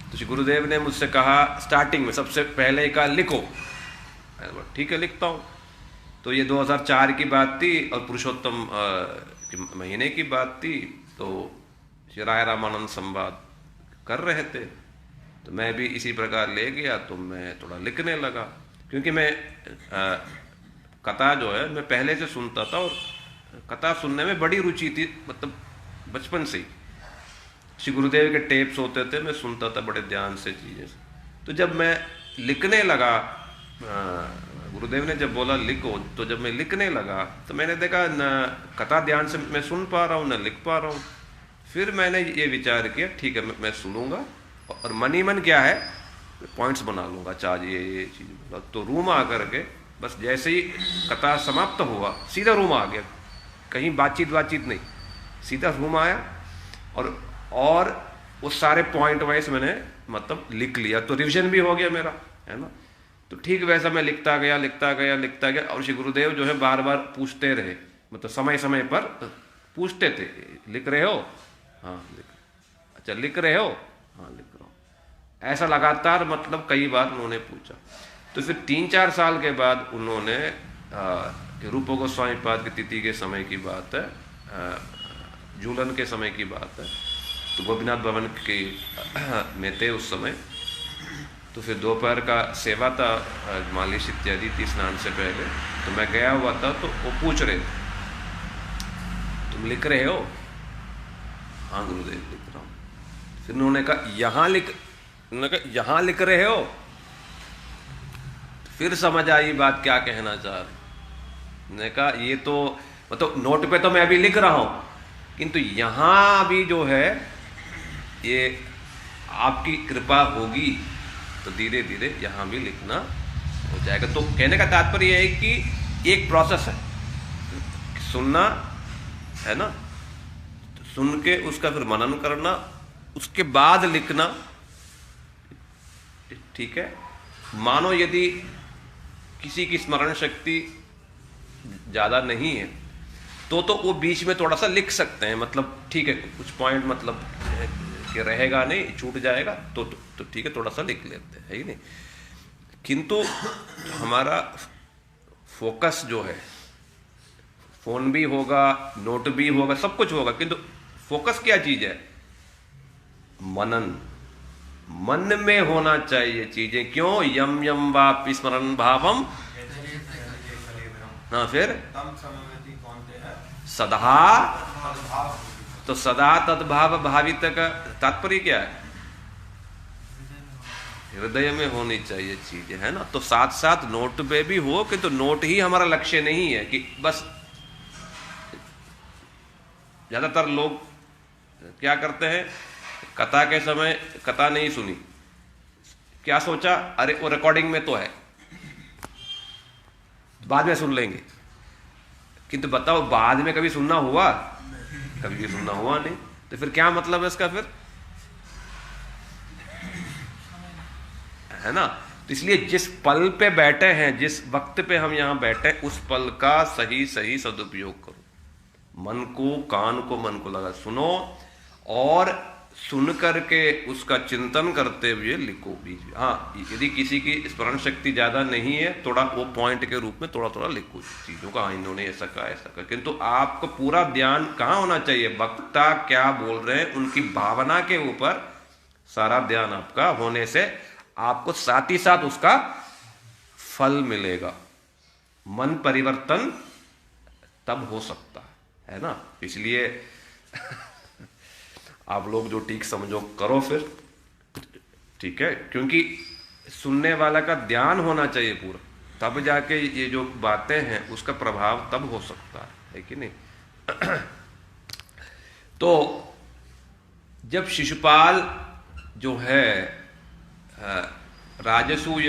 तो गुरुदेव ने मुझसे कहा स्टार्टिंग में सबसे पहले कहा लिखो, ठीक है लिखता हूँ। तो ये 2004 की बात थी और पुरुषोत्तम महीने की बात थी, तो श्री राय रामानंद संवाद कर रहे थे, तो मैं भी इसी प्रकार ले गया, तो मैं थोड़ा लिखने लगा, क्योंकि मैं कथा जो है मैं पहले से सुनता था और कथा सुनने में बड़ी रुचि थी, मतलब बचपन से ही। श्री गुरुदेव के टेप्स होते थे, मैं सुनता था बड़े ध्यान से चीज़ें। तो जब मैं लिखने लगा, गुरुदेव ने जब बोला लिखो, तो जब मैं लिखने लगा तो मैंने देखा न कथा ध्यान से मैं सुन पा रहा हूँ न लिख पा रहा हूँ। फिर मैंने ये विचार किया ठीक है मैं सुनूंगा और मन ही मन क्या है पॉइंट्स बना लूँगा, चार्ज ये चीज़। तो रूम आ करके बस जैसे ही कथा समाप्त हुआ सीधा रूम आ गया, कहीं बातचीत नहीं, सीधा रूम आया और वो सारे पॉइंट वाइज मैंने मतलब लिख लिया, तो रिवीजन भी हो गया मेरा, है ना। तो ठीक वैसा मैं लिखता गया और श्री गुरुदेव जो है बार बार पूछते रहे, मतलब समय समय पर पूछते थे, लिख रहे हो, हाँ लिख, अच्छा लिख रहे हो, हाँ लिख रहा हूँ, ऐसा लगातार मतलब कई बार उन्होंने पूछा। तो फिर 3-4 साल के बाद उन्होंने रूप गोस्वामी पाद की तिथि के समय की बात है, झूलन के समय की बात है, तो गोपीनाथ भवन के में थे उस समय। तो फिर दोपहर का सेवा था, मालिश इत्यादि थी स्नान से पहले, तो मैं गया हुआ था, तो वो पूछ रहे थे तुम लिख रहे हो, हाँ गुरुदेव लिख रहा हूँ। फिर उन्होंने कहा यहाँ लिख रहे हो, फिर समझ आई बात क्या कहना चाह रहे। मैंने कहा ये तो मतलब नोट पे तो मैं अभी लिख रहा हूँ, किंतु यहाँ अभी जो है ये आपकी कृपा होगी तो धीरे धीरे यहाँ भी लिखना हो जाएगा। तो कहने का तात्पर्य है कि एक प्रोसेस है, सुनना है ना, तो सुन के उसका फिर मनन करना, उसके बाद लिखना, ठीक है। मानो यदि किसी की स्मरण शक्ति ज्यादा नहीं है तो वो बीच में थोड़ा सा लिख सकते हैं, मतलब ठीक है कुछ पॉइंट मतलब कि रहेगा नहीं, छूट जाएगा तो ठीक है थोड़ा सा लिख लेते हैं, है ही नहीं। किंतु हमारा फोकस जो है, फोन भी होगा, नोट भी होगा, सब कुछ होगा, किंतु फोकस क्या चीज है, मनन, मन में होना चाहिए चीजें। क्यों, यम यम वापि स्मरण भावम, हाँ फिर सदा, तो सदा तद्भाव भावित का तात्पर्य क्या है, हृदय में होनी चाहिए चीजें, है ना। तो साथ साथ नोट पे भी हो, किंतु नोट ही हमारा लक्ष्य नहीं है कि बस। ज्यादातर लोग क्या करते हैं, कथा के समय कथा नहीं सुनी, क्या सोचा, अरे वो रिकॉर्डिंग में तो है बाद में सुन लेंगे, किंतु बताओ बाद में कभी सुनना हुआ, कभी भी सुनना हुआ नहीं, तो फिर क्या मतलब है इसका, फिर है ना। इसलिए जिस पल पे बैठे हैं, जिस वक्त पे हम यहाँ बैठे, उस पल का सही सही सदुपयोग करो। मन को, कान को, मन को लगा सुनो, और सुन करके उसका चिंतन करते हुए लिखो बीच में। हाँ, यदि किसी की स्मरण शक्ति ज्यादा नहीं है, थोड़ा वो पॉइंट के रूप में थोड़ा थोड़ा लिखो चीजों का, इन्होंने ऐसा कहा ऐसा कहा, किंतु आपको पूरा ध्यान कहाँ होना चाहिए, वक्ता क्या बोल रहे हैं उनकी भावना के ऊपर सारा ध्यान आपका होने से आपको साथ ही साथ उसका फल मिलेगा। मन परिवर्तन तब हो सकता है ना। इसलिए आप लोग जो ठीक समझो करो फिर, ठीक है, क्योंकि सुनने वाला का ध्यान होना चाहिए पूरा, तब जाके ये जो बातें हैं उसका प्रभाव तब हो सकता है कि नहीं। तो जब शिशुपाल जो है राजसूय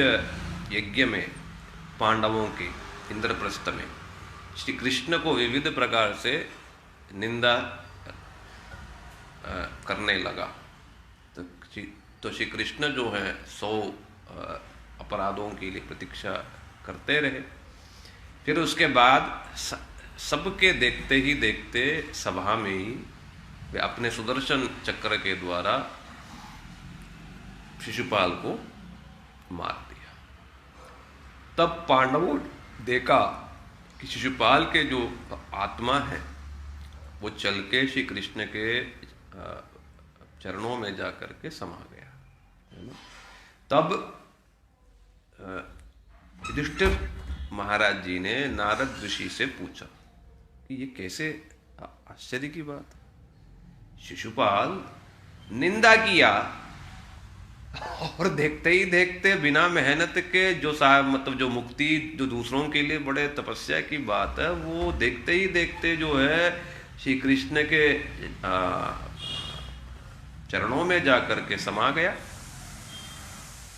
यज्ञ में पांडवों के इंद्रप्रस्थ में श्री कृष्ण को विविध प्रकार से निंदा करने लगा, तो श्री कृष्ण जो है 100 अपराधों के लिए प्रतीक्षा करते रहे। फिर उसके बाद सबके देखते ही देखते सभा में ही वे अपने सुदर्शन चक्र के द्वारा शिशुपाल को मार दिया। तब पांडवों देखा कि शिशुपाल के जो आत्मा है वो चल के श्री कृष्ण के चरणों में जाकर के समा गया, है ना। तब युधिष्ठिर महाराज जी ने नारद ऋषि से पूछा कि ये कैसे आश्चर्य की बात, शिशुपाल निंदा किया और देखते ही देखते बिना मेहनत के जो मतलब जो मुक्ति जो दूसरों के लिए बड़े तपस्या की बात है, वो देखते ही देखते जो है श्री कृष्ण के चरणों में जाकर के समा गया।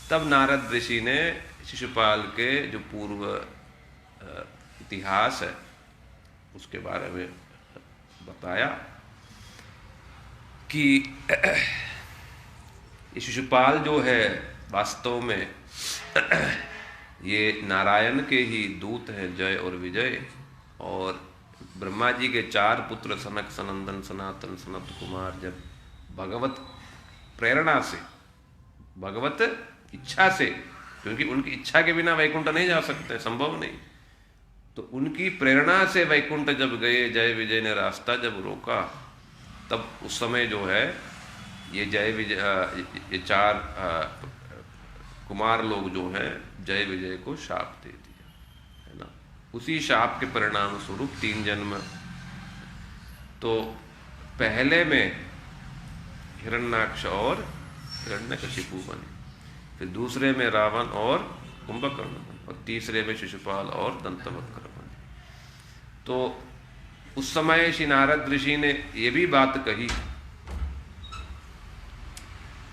तब नारद ऋषि ने शिशुपाल के जो पूर्व इतिहास है उसके बारे में बताया कि ये शिशुपाल जो है वास्तव में ये नारायण के ही दूत हैं, जय और विजय, और ब्रह्मा जी के 4 पुत्र सनक, सनंदन, सनातन, सनत कुमार जब भगवत प्रेरणा से, भगवत इच्छा से, क्योंकि उनकी इच्छा के बिना वैकुंठ नहीं जा सकते, संभव नहीं, तो उनकी प्रेरणा से वैकुंठ जब गए, जय विजय ने रास्ता जब रोका, तब उस समय जो है ये जय विजय ये 4 कुमार लोग जो हैं जय विजय को शाप दे दिया, है ना। उसी शाप के परिणाम स्वरूप 3 जन्म, तो पहले में हिरण्याक्ष और हिरण्यकशिपु बने, फिर दूसरे में रावण और कुंभकर्ण बने, और तीसरे में शिशुपाल और दंतवक्र बने। तो उस समय श्री नारद ऋषि ने ये भी बात कही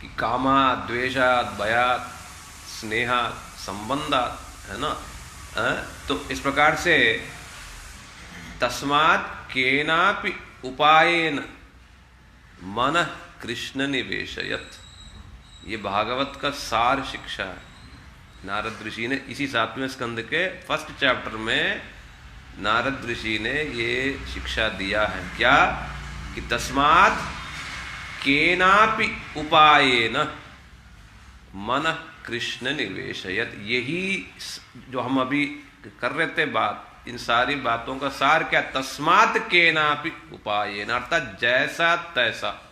कि कामा द्वेषात् भयात् स्नेहात् संबंधात्, है ना। तो इस प्रकार से तस्मात् केनापि उपायेन मन कृष्ण निवेशयत, ये भागवत का सार शिक्षा है। नारद ऋषि ने इसी 7वें स्कंद के 1st चैप्टर में नारद ऋषि ने ये शिक्षा दिया है, क्या कि तस्मात् केनापि उपायेन मन कृष्ण निवेशयत। यही जो हम अभी कर रहे थे बात, इन सारी बातों का सार क्या, तस्मात् केनापि उपायेन, अर्थात जैसा तैसा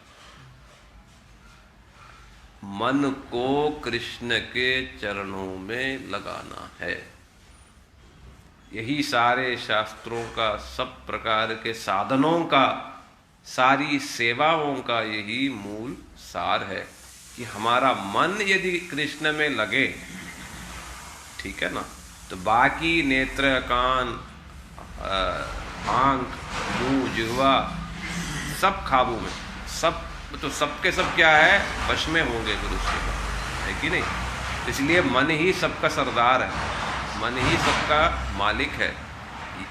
मन को कृष्ण के चरणों में लगाना है। यही सारे शास्त्रों का, सब प्रकार के साधनों का, सारी सेवाओं का यही मूल सार है कि हमारा मन यदि कृष्ण में लगे, ठीक है ना, तो बाकी नेत्र, कान, आंख, मुंह, जिह्वा, सब काबू में, सब तो सबके सब क्या है, वश में होंगे फिर उसके बाद, है कि नहीं। इसलिए मन ही सबका सरदार है, मन ही सबका मालिक है।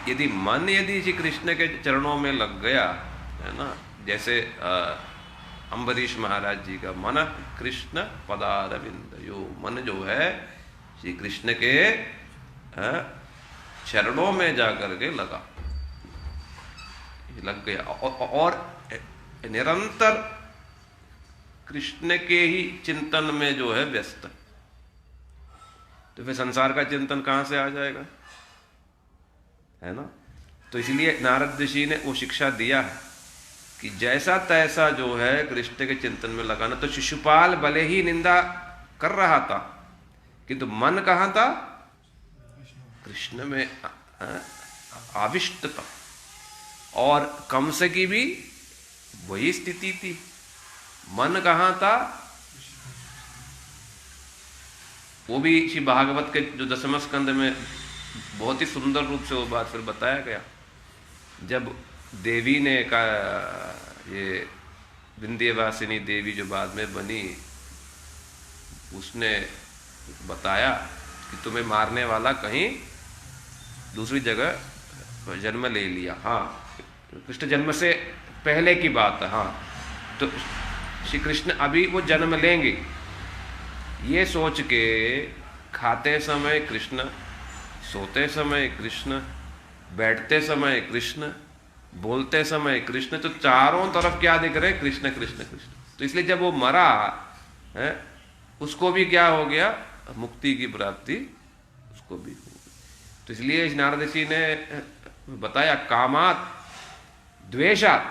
यदि मन यदि श्री कृष्ण के चरणों में लग गया, है ना, जैसे अम्बरीश महाराज जी का मन कृष्ण पदारविंद, यो मन जो है श्री कृष्ण के चरणों में जाकर के लग गया और निरंतर कृष्ण के ही चिंतन में जो है व्यस्त। तो फिर संसार का चिंतन कहां से आ जाएगा, है ना। तो इसलिए नारद ऋषि ने वो शिक्षा दिया है कि जैसा तैसा जो है कृष्ण के चिंतन में लगाना। तो शिशुपाल भले ही निंदा कर रहा था किंतु मन कहां था, कृष्ण में आविष्ट था। और कंस की भी वही स्थिति थी, मन कहां था। वो भी श्री भागवत के जो 10वें स्कंद में बहुत ही सुंदर रूप से वो बात फिर बताया गया। जब देवी ने कहा, ये विंध्यवासिनी देवी जो बाद में बनी, उसने बताया कि तुम्हें मारने वाला कहीं दूसरी जगह जन्म ले लिया। हाँ, कृष्ण जन्म से पहले की बात है। हाँ, तो श्री कृष्ण अभी वो जन्म लेंगे, ये सोच के खाते समय कृष्ण, सोते समय कृष्ण, बैठते समय कृष्ण, बोलते समय कृष्ण। तो चारों तरफ क्या दिख रहे, कृष्ण कृष्ण कृष्ण। तो इसलिए जब वो मरा है, उसको भी क्या हो गया, मुक्ति की प्राप्ति उसको भी हो गई। तो इसलिए नारद ऋषि ने बताया, कामात द्वेषात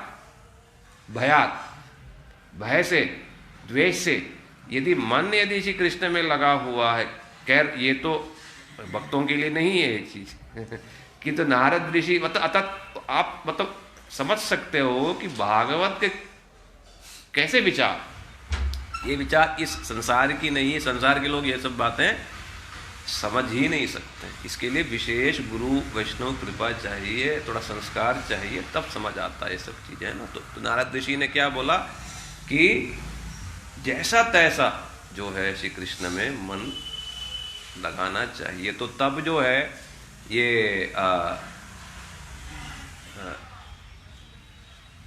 भयात, भय से द्वेष से यदि मन यदि श्री कृष्ण में लगा हुआ है। खैर ये तो भक्तों के लिए नहीं है ये चीज कि तो नारद ऋषि मतलब अतः आप मतलब समझ सकते हो कि भागवत के कैसे विचार, ये विचार इस संसार की नहीं है। संसार के लोग ये सब बातें समझ ही नहीं सकते। इसके लिए विशेष गुरु वैष्णव कृपा चाहिए, थोड़ा संस्कार चाहिए, तब समझ आता है ये सब चीजें, है ना। तो नारद ऋषि ने क्या बोला कि जैसा तैसा जो है श्री कृष्ण में मन लगाना चाहिए। तो तब जो है ये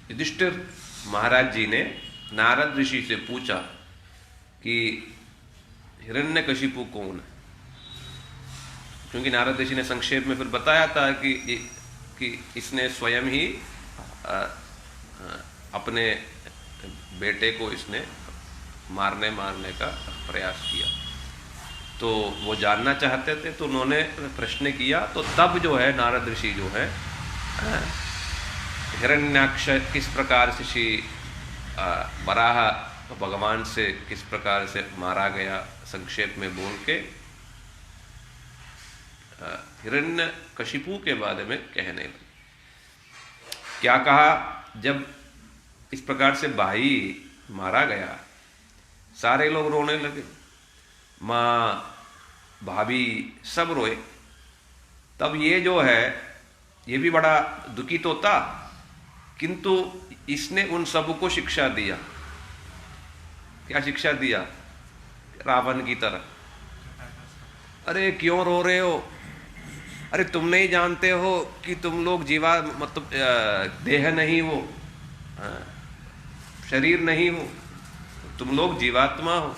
युधिष्ठिर महाराज जी ने नारद ऋषि से पूछा कि हिरण्यकशिपु कौन है, क्योंकि नारद ऋषि ने संक्षेप में फिर बताया था कि इसने स्वयं ही अपने बेटे को इसने मारने का प्रयास किया। तो वो जानना चाहते थे, तो उन्होंने प्रश्न किया। तो तब जो है नारद ऋषि जो है हिरण्याक्ष किस प्रकार से श्री वराह भगवान से किस प्रकार से मारा गया, संक्षेप में बोल के हिरण्यकशिपु के बारे में कहने लगे। क्या कहा, जब इस प्रकार से भाई मारा गया, सारे लोग रोने लगे, माँ भाभी सब रोए। तब ये जो है ये भी बड़ा दुखित होता, किंतु इसने उन सबको शिक्षा दिया। क्या शिक्षा दिया, रावण की तरह, अरे क्यों रो रहे हो, अरे तुम नहीं जानते हो कि तुम लोग जीवा मतलब देह नहीं हो, शरीर नहीं हो, तुम लोग जीवात्मा हो।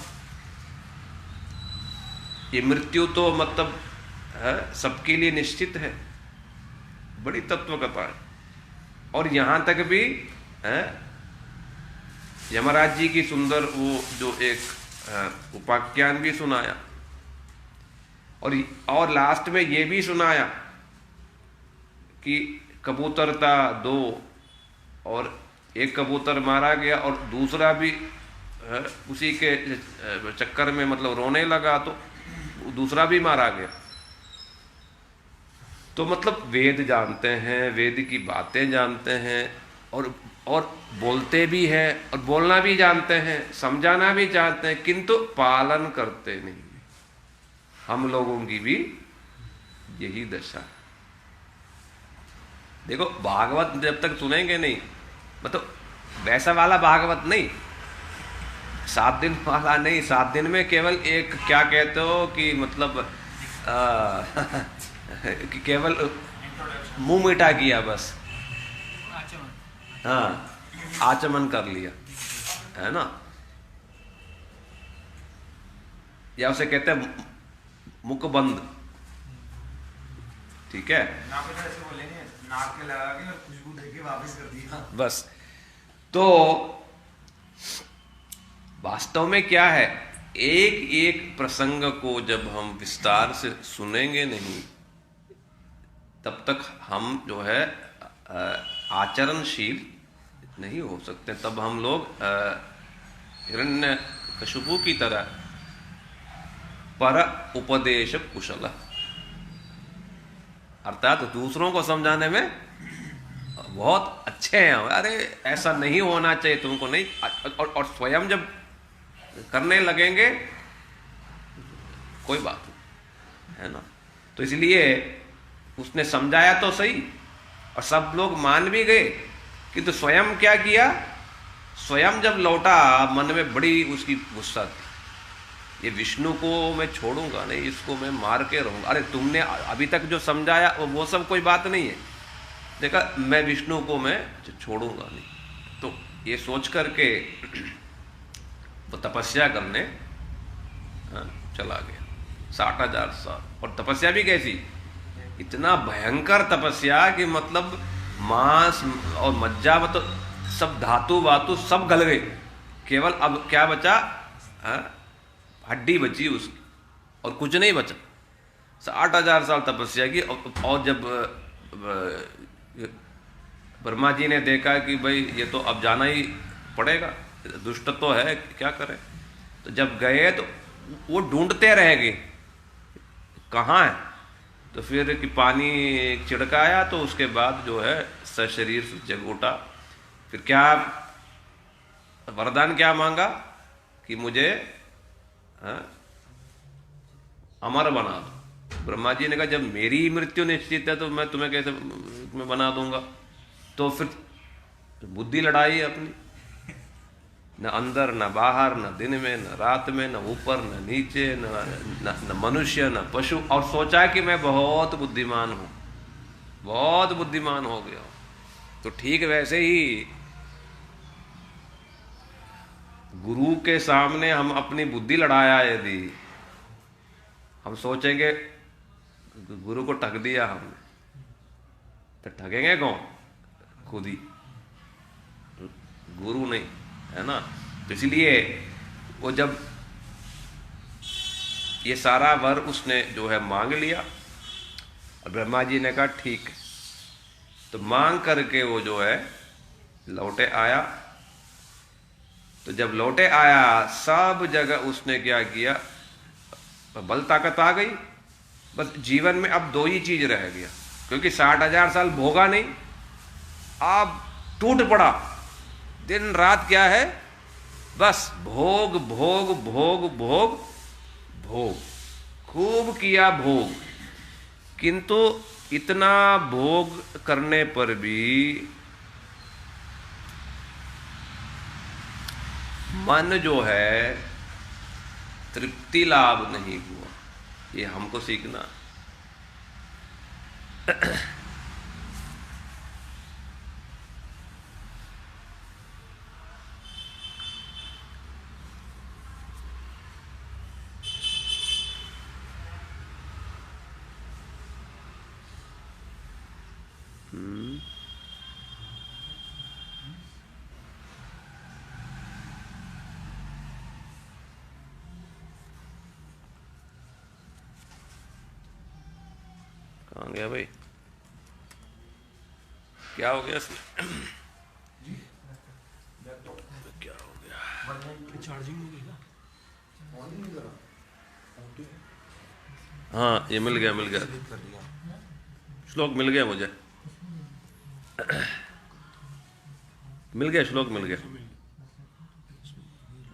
ये मृत्यु तो मतलब सबके लिए निश्चित है। बड़ी तत्व कथा है। और यहां तक भी यमराज जी की सुंदर वो जो एक उपाख्यान भी सुनाया, और लास्ट में ये भी सुनाया कि कबूतर था 2 और एक कबूतर मारा गया और दूसरा भी उसी के चक्कर में मतलब रोने लगा, तो दूसरा भी मारा गया। तो मतलब वेद जानते हैं, वेद की बातें जानते हैं, और बोलते भी हैं और बोलना भी जानते हैं, समझाना भी जानते हैं, किंतु पालन करते नहीं। हम लोगों की भी यही दशा। देखो भागवत जब तक सुनेंगे नहीं, मतलब वैसा वाला भागवत नहीं, 7 दिन वाला नहीं। 7 दिन में केवल एक क्या कहते हो कि मतलब कि केवल मुंह मीठा किया बस, हाँ आचमन कर लिया, है ना। या उसे कहते हैं मुख बंद, ठीक है,
ना पे ऐसे बोलेंगे, नाक के लगा के और खुशबू देके वापस कर दिया
बस। तो वास्तव में क्या है, एक एक प्रसंग को जब हम विस्तार से सुनेंगे नहीं, तब तक हम जो है आचरणशील नहीं हो सकते। तब हम लोग हिरण्यकशिपु की तरह पर उपदेश कुशल, अर्थात दूसरों को समझाने में बहुत अच्छे हैं, अरे ऐसा नहीं होना चाहिए तुमको, नहीं, और स्वयं जब करने लगेंगे कोई बात नहीं, है ना। तो इसलिए उसने समझाया तो सही, और सब लोग मान भी गए, किंतु स्वयं क्या किया, स्वयं जब लौटा मन में बड़ी उसकी गुस्सा थी, ये विष्णु को मैं छोड़ूंगा नहीं, इसको मैं मार के रहूंगा। अरे तुमने अभी तक जो समझाया वो सब कोई बात नहीं है, देखा, मैं विष्णु को मैं छोड़ूंगा नहीं। तो ये सोच करके वो तपस्या करने चला गया 60,000 साल। और तपस्या भी कैसी, इतना भयंकर तपस्या कि मतलब मांस और मज्जा में तो सब धातु वातु सब गल गए, केवल अब क्या बचा, हड्डी बची उसकी, और कुछ नहीं बचा। 60,000 साल तपस्या की, और जब ब्रह्मा जी ने देखा कि भाई ये तो अब जाना ही पड़ेगा, दुष्ट तो है, क्या करें, तो जब गए तो वो ढूंढते रह गए कहाँ है, तो फिर कि पानी छिड़काया, तो उसके बाद जो है सशरीर जग उठा। फिर क्या वरदान क्या मांगा कि मुझे अमर बना दो। ब्रह्मा जी ने कहा जब मेरी मृत्यु निश्चित है तो मैं तुम्हें कैसे मैं बना दूंगा। तो फिर बुद्धि लड़ाई अपनी, न अंदर न बाहर, न दिन में न रात में, न ऊपर न नीचे, न मनुष्य न पशु, और सोचा कि मैं बहुत बुद्धिमान हूं, बहुत बुद्धिमान हो गया। तो ठीक वैसे ही गुरु के सामने हम अपनी बुद्धि लड़ाया, यदि हम सोचेंगे गुरु को ठग दिया हमने, तो ठगेंगे कौन, खुद ही, गुरु नहीं, है ना। तो इसलिए वो जब ये सारा वर उसने जो है मांग लिया, और ब्रह्मा जी ने कहा ठीक, तो मांग करके वो जो है लौटे आया। तो जब लौटे आया, सब जगह उसने क्या किया, बल ताकत आ गई, बस जीवन में अब दो ही चीज रह गया, क्योंकि 60,000 साल भोगा नहीं, अब टूट पड़ा, दिन रात क्या है, बस भोग भोग भोग भोग भोग, खूब किया भोग। किंतु इतना भोग करने पर भी मन जो है तृप्ति लाभ नहीं हुआ, ये हमको सीखना। कहाँ गया भाई, क्या हो गया इसमें, क्या हो गया,
चार्जिंग हो गई ना,
हाँ ये मिल गया श्लोक मिल गया मुझे, मिल गया श्लोक मिल गया,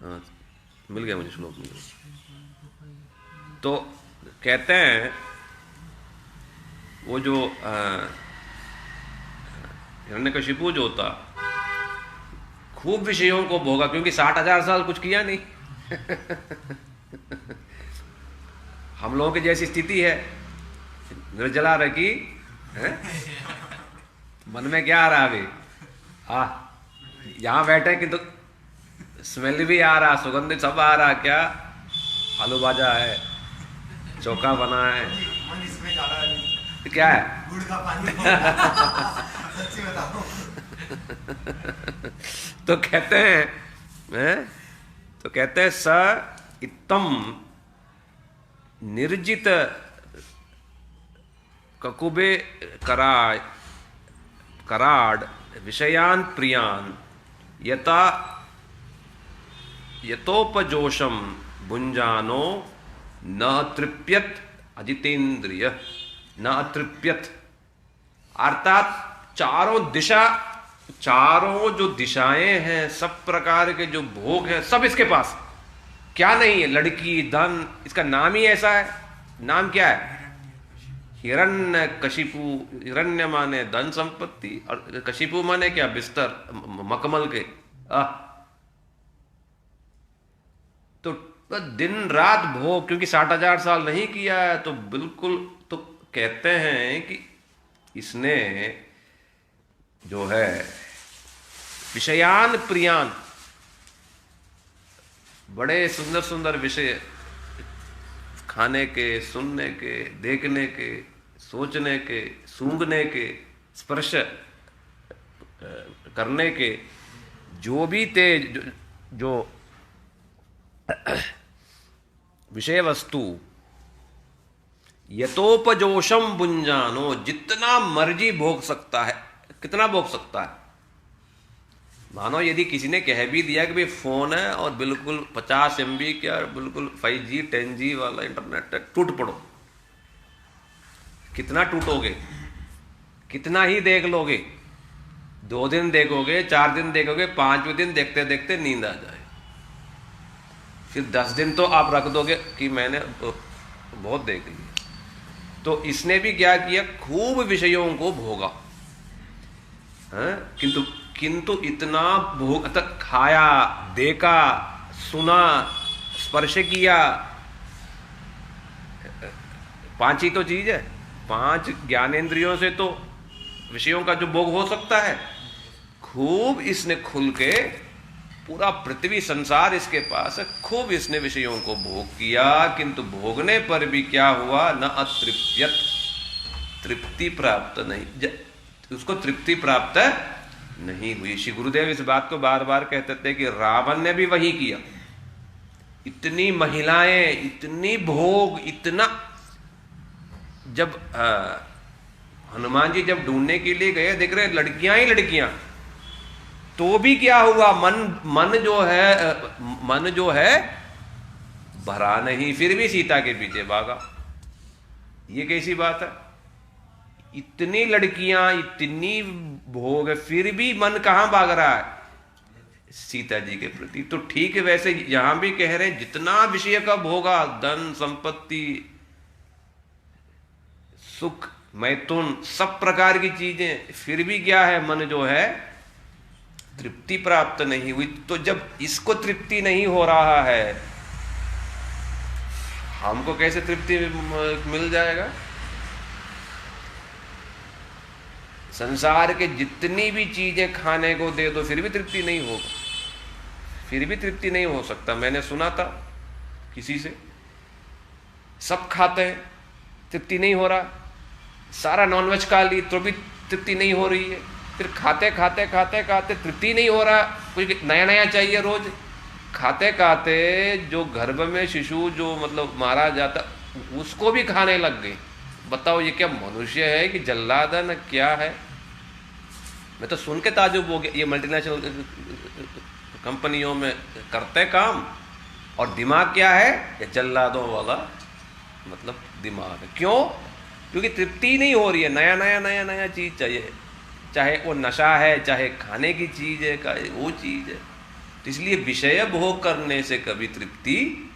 हाँ मिल गया मुझे श्लोक मिल गया। तो कहते हैं वो जो हिरण्यकशिपु जो था खूब विषयों को भोगा, क्योंकि 60,000 साल कुछ किया नहीं। हम लोगों की जैसी स्थिति है, निर्जला रखी है? मन में क्या आ रहा अभी, यहां बैठे कि तो स्मेल भी आ रहा, सुगंधित सब आ रहा, क्या आलू भाजा है, चोखा बना है।
मन इसमें ज्यादा है।
क्या है?
गुड़ का पानी। सच्ची बताओ।
तो कहते हैं, तो कहते हैं स इत्तम निर्जित ककुबे कराड विषयान प्रियान यथा यतोपजोषम भुंजानो न तृप्यत अजितेंद्रिय न तृप्यत। अर्थात चारों जो दिशाएं हैं, सब प्रकार के जो भोग हैं, सब इसके पास। क्या नहीं है? लड़की, धन, इसका नाम ही ऐसा है। नाम क्या है? हिरण्य कशिपु। हिरण्य माने धन संपत्ति और कशिपु माने क्या? बिस्तर, मखमल के। तो दिन रात भोग, क्योंकि 60,000 साल नहीं किया है, तो बिल्कुल। तो कहते हैं कि इसने जो है विषयान प्रियान, बड़े सुंदर सुंदर विषय, खाने के, सुनने के, देखने के, सोचने के, सूंघने के, स्पर्श करने के, जो भी थे, जो विषय वस्तु, यतोपजोषम भुंजानो, जितना मर्जी भोग सकता है। कितना भोग सकता है? मानो यदि किसी ने कह भी दिया कि भाई फोन है और बिल्कुल 50 MB क्या, बिल्कुल 5G 10G वाला इंटरनेट है, टूट पड़ो। कितना टूटोगे? कितना ही देख लोगे? 2 दिन देखोगे, 4 दिन देखोगे, 5वें दिन देखते देखते नींद आ जाए। फिर 10 दिन तो आप रख दोगे कि मैंने बहुत देख लिया। तो इसने भी क्या किया? खूब विषयों को भोगा है, किंतु इतना भोग तक, खाया, देखा, सुना, स्पर्श किया, 5 ही तो चीज है। 5 ज्ञानेंद्रियों से तो विषयों का जो भोग हो सकता है। खूब इसने खुल के, पूरा पृथ्वी संसार इसके पास है, खूब इसने विषयों को भोग किया, किंतु भोगने पर भी क्या हुआ? न अतृप्यत, तृप्ति प्राप्त नहीं, उसको तृप्ति प्राप्त नहीं हुई। श्री गुरुदेव इस बात को बार बार कहते थे कि रावण ने भी वही किया। इतनी महिलाएं, इतनी भोग, इतना। जब हनुमान जी जब ढूंढने के लिए गए, देख रहे लड़कियां ही लड़कियां, तो भी क्या हुआ? मन जो है भरा नहीं, फिर भी सीता के पीछे भागा। ये कैसी बात है? इतनी लड़कियां, इतनी भोग, फिर भी मन कहां भाग रहा है? सीता जी के प्रति। तो ठीक है, वैसे यहां भी कह रहे हैं जितना विषय का भोगा, धन संपत्ति, सुख, मैथुन, सब प्रकार की चीजें, फिर भी क्या है? मन जो है तृप्ति प्राप्त नहीं हुई। तो जब इसको तृप्ति नहीं हो रहा है, हमको कैसे तृप्ति मिल जाएगा? संसार के जितनी भी चीजें खाने को दे दो, फिर भी तृप्ति नहीं होगा, फिर भी तृप्ति नहीं हो सकता। मैंने सुना था किसी से, सब खाते हैं, तृप्ति नहीं हो रहा। सारा नॉनवेज खा ली तो भी तृप्ति नहीं हो रही है। फिर खाते खाते खाते खाते तृप्ति नहीं हो रहा, कुछ नया नया चाहिए रोज। खाते खाते जो गर्भ में शिशु जो मतलब मारा जाता, उसको भी खाने लग गए। बताओ ये क्या मनुष्य है कि जल्लाद है ना क्या है? मैं तो सुन के ताजुब हो गया। ये मल्टीनेशनल कंपनियों में करते काम, और दिमाग क्या है? ये जल्लादों वाला मतलब दिमाग है। क्यों? क्योंकि तृप्ति नहीं हो रही है, नया नया नया नया चीज चाहिए, चाहे वो नशा है, चाहे खाने की चीज है, चाहे वो चीज है। तो इसलिए विषय भोग करने से कभी तृप्ति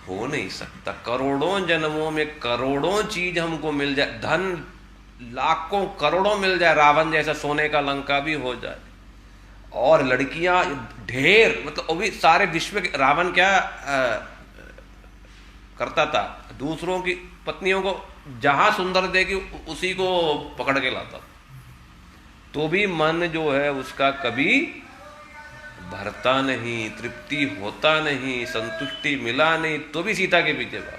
हो नहीं सकता। करोड़ों जन्मों में करोड़ों चीज हमको मिल जाए, धन लाखों करोड़ों मिल जाए, रावण जैसा सोने का लंका भी हो जाए, और लड़कियां ढेर, मतलब वो भी सारे विश्व के। रावण क्या करता था? दूसरों की पत्नियों को जहां सुंदर देगी उसी को पकड़ के लाता, तो भी मन जो है उसका कभी भरता नहीं, तृप्ति होता नहीं, संतुष्टि मिला नहीं, तो भी सीता के पीछे भाग।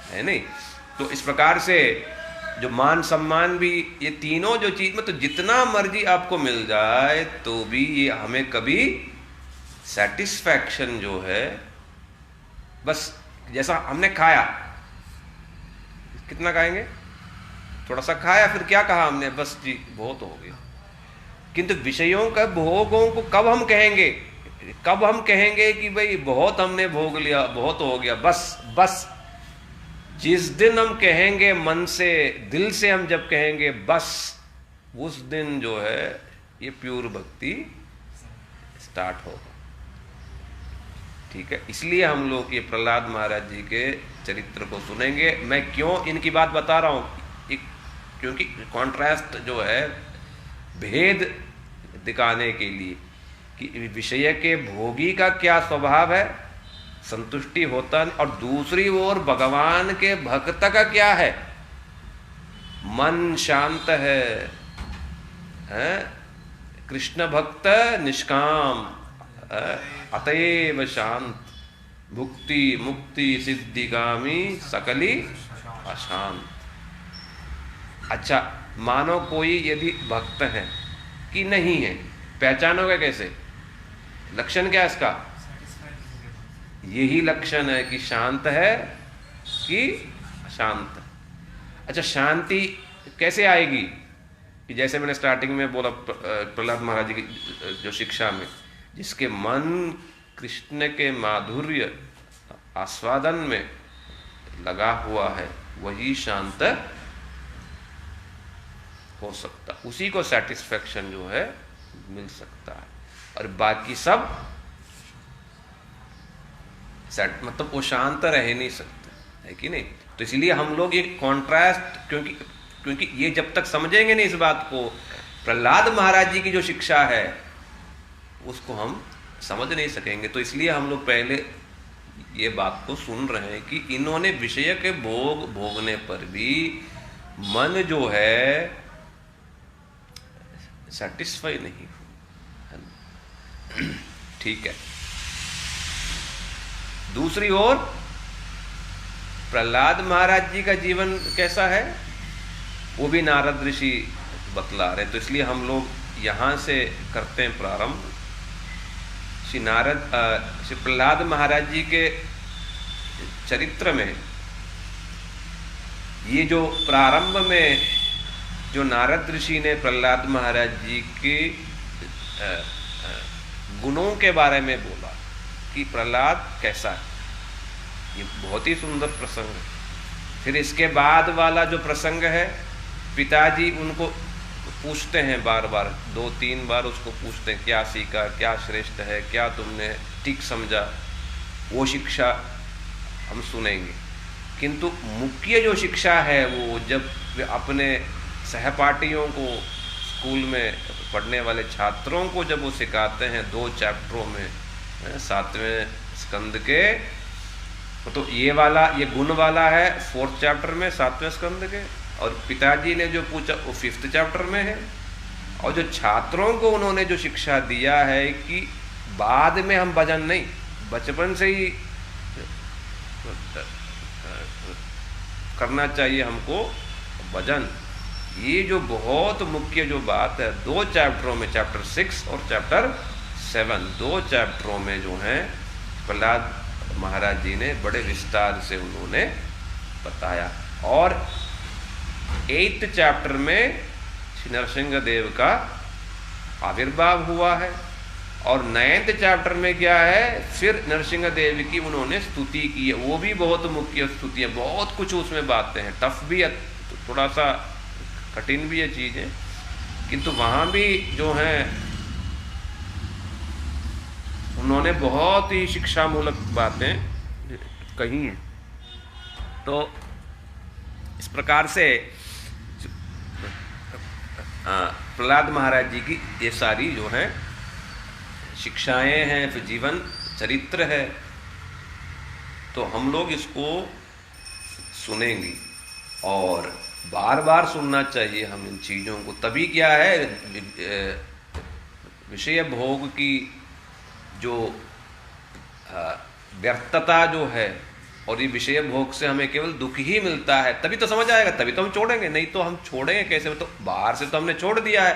है नहीं। तो इस प्रकार से जो मान सम्मान भी, ये तीनों जो चीज में, तो जितना मर्जी आपको मिल जाए तो भी ये हमें कभी सेटिस्फैक्शन जो है, बस जैसा हमने खाया, कितना खाएंगे, थोड़ा सा खाया, फिर क्या कहा हमने, बस जी बहुत हो गया। किंतु विषयों का भोगों को कब हम कहेंगे, कब हम कहेंगे कि भाई बहुत हमने भोग लिया, बहुत हो गया, बस बस जिस दिन हम कहेंगे मन से, दिल से हम जब कहेंगे बस, उस दिन जो है ये प्योर भक्ति स्टार्ट होगा। ठीक है, इसलिए हम लोग ये प्रहलाद महाराज जी के चरित्र को सुनेंगे। मैं क्यों इनकी बात बता रहा हूं, क्योंकि कॉन्ट्रास्ट जो है भेद दिखाने के लिए कि विषय के भोगी का क्या स्वभाव है, संतुष्टि होता नहीं, और दूसरी ओर भगवान के भक्त का क्या है, मन शांत है, कृष्ण भक्त निष्काम, अतएव शांत, भुक्ति मुक्ति सिद्धिगामी सकली अशांत। अच्छा, मानो कोई यदि भक्त है कि नहीं है, पहचानोगे कैसे, लक्षण क्या है इसका, यही लक्षण है कि शांत है कि अशांत है। अच्छा, शांति कैसे आएगी, कि जैसे मैंने स्टार्टिंग में बोला प्रहलाद महाराज जी की जो शिक्षा में, जिसके मन कृष्ण के माधुर्य आस्वादन में लगा हुआ है, वही शांत हो सकता, उसी को सेटिस्फैक्शन जो है मिल सकता है, और बाकी सब मतलब वो शांत रह नहीं सकते, है कि नहीं। तो इसलिए हम लोग ये कॉन्ट्रास्ट, क्योंकि ये जब तक समझेंगे नहीं इस बात को, प्रहलाद महाराज जी की जो शिक्षा है उसको हम समझ नहीं सकेंगे। तो इसलिए हम लोग पहले ये बात को सुन रहे हैं कि इन्होंने विषय के भोगने पर भी मन जो है सेटिस्फाई नहीं है। ठीक है, दूसरी ओर प्रहलाद महाराज जी का जीवन कैसा है, वो भी नारद ऋषि बतला रहे। तो इसलिए हम लोग यहां से करते हैं प्रारंभ। श्री प्रहलाद महाराज जी के चरित्र में ये जो प्रारंभ में जो नारद ऋषि ने प्रहलाद महाराज जी के गुणों के बारे में बोला कि प्रहलाद कैसा है, ये बहुत ही सुंदर प्रसंग है। फिर इसके बाद वाला जो प्रसंग है, पिताजी उनको पूछते हैं बार बार, 2-3 बार उसको पूछते हैं क्या सीखा, क्या श्रेष्ठ है, क्या तुमने ठीक समझा, वो शिक्षा हम सुनेंगे। किंतु मुख्य जो शिक्षा है वो जब वे अपने सहपाठियों को, स्कूल में पढ़ने वाले छात्रों को जब वो सिखाते हैं 2 चैप्टरों में, 7वें स्कंद के, तो ये वाला, ये गुण वाला है 4th चैप्टर में 7वें स्कंद के, और पिताजी ने जो पूछा वो 5th चैप्टर में है। और जो छात्रों को उन्होंने जो शिक्षा दिया है कि बाद में हम भजन नहीं, बचपन से ही करना चाहिए हमको भजन, ये जो बहुत मुख्य जो बात है 2 चैप्टरों में, चैप्टर 6 और चैप्टर 7, 2 चैप्टरों में जो है प्रहलाद महाराज जी ने बड़े विस्तार से उन्होंने बताया। और 8th चैप्टर में श्री नरसिंह देव का आविर्भाव हुआ है, और 9th चैप्टर में क्या है, फिर नरसिंह देव की उन्होंने स्तुति की है, वो भी बहुत मुख्य स्तुति है, बहुत कुछ उसमें बातें हैं, टफ भी है, थोड़ा सा कठिन भी है चीजें, किंतु वहां भी जो है उन्होंने बहुत ही शिक्षा मूलक बातें कही हैं। तो इस प्रकार से प्रहलाद महाराज जी की ये सारी जो है शिक्षाएं हैं, फिर जीवन चरित्र है, तो हम लोग इसको सुनेंगे और बार बार सुनना चाहिए हम इन चीज़ों को। तभी क्या है, विषय भोग की जो व्यर्थता जो है और ये विषय भोग से हमें केवल दुख ही मिलता है, तभी तो समझ आएगा, तभी तो हम छोड़ेंगे, नहीं तो हम छोड़ेंगे कैसे? तो बाहर से तो हमने छोड़ दिया है,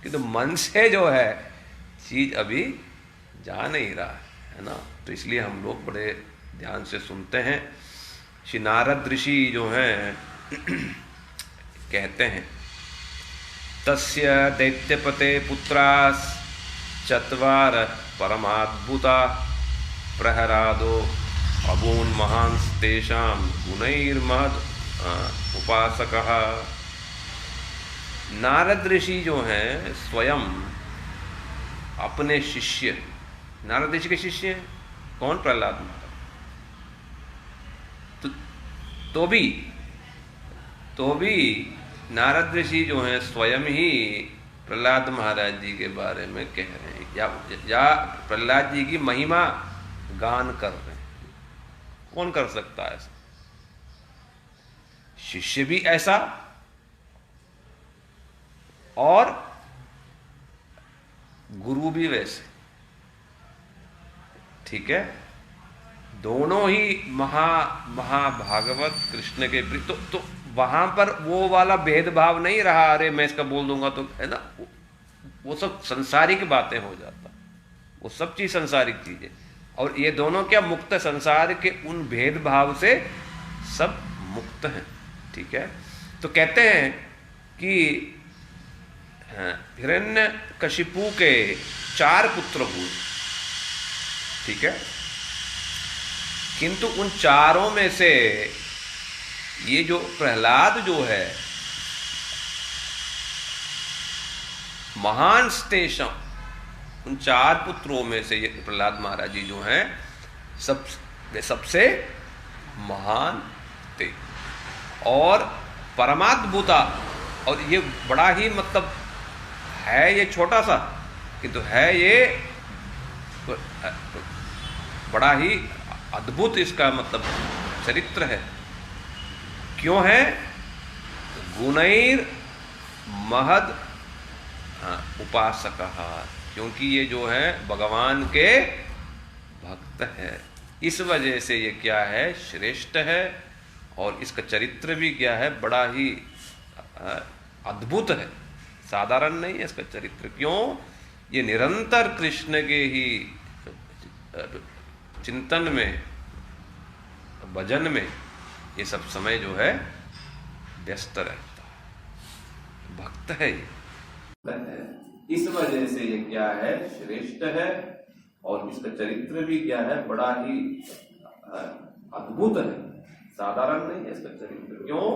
किंतु तो मन से जो है चीज अभी जा नहीं रहा है ना। तो इसलिए हम लोग बड़े ध्यान से सुनते हैं। श्री नारद ऋषि जो हैं कहते हैं, तस्य दैत्यपते पुत्रास चत्वार परमाद्भुता प्रहरादो अबून महांस्तेषाम गुणैर्महद उपासकः। नारद ऋषि जो हैं स्वयं अपने शिष्य, नारद ऋषि के शिष्य हैं कौन? प्रहलाद महाराज। तो भी नारद ऋषि जो हैं स्वयं ही प्रहलाद महाराज जी के बारे में कह रहे हैं, या प्रहलाद जी की महिमा गान कर रहे हैं। कौन कर सकता है ऐसा? शिष्य भी ऐसा और गुरु भी वैसे, ठीक है? दोनों ही महाभागवत कृष्ण के प्रिय। तो वहां पर वो वाला भेदभाव नहीं रहा, अरे मैं इसका बोल दूंगा तो, है ना, वो सब संसारिक बातें हो जाता, वो सब चीज संसारिक चीजें। और ये दोनों क्या मुक्त, संसार के उन भेदभाव से सब मुक्त हैं, ठीक है? तो कहते हैं कि हिरण्यकशिपु के 4 पुत्र हुए, ठीक है? किंतु उन चारों में से ये जो प्रहलाद जो है, महान स्तेषम, उन 4 पुत्रों में से ये प्रहलाद महाराज जी जो हैं सबसे महान थे। और परमाद्भुता, और ये बड़ा ही मतलब है, ये छोटा सा किंतु है ये बड़ा ही अद्भुत, इसका मतलब चरित्र है। क्यों है? गुणैर महद उपासक, क्योंकि ये जो है भगवान के भक्त है, इस वजह से ये क्या है? श्रेष्ठ है। और इसका चरित्र भी क्या है? बड़ा ही अद्भुत है, साधारण नहीं है इसका चरित्र। क्यों? ये निरंतर कृष्ण के ही चिंतन में, भजन में ये सब समय जो है व्यस्त रहता है, भक्त है ये। इस वजह से ये क्या है? श्रेष्ठ है। और इसका चरित्र भी क्या है? बड़ा ही अद्भुत है, साधारण नहीं है इसका चरित्र। क्यों?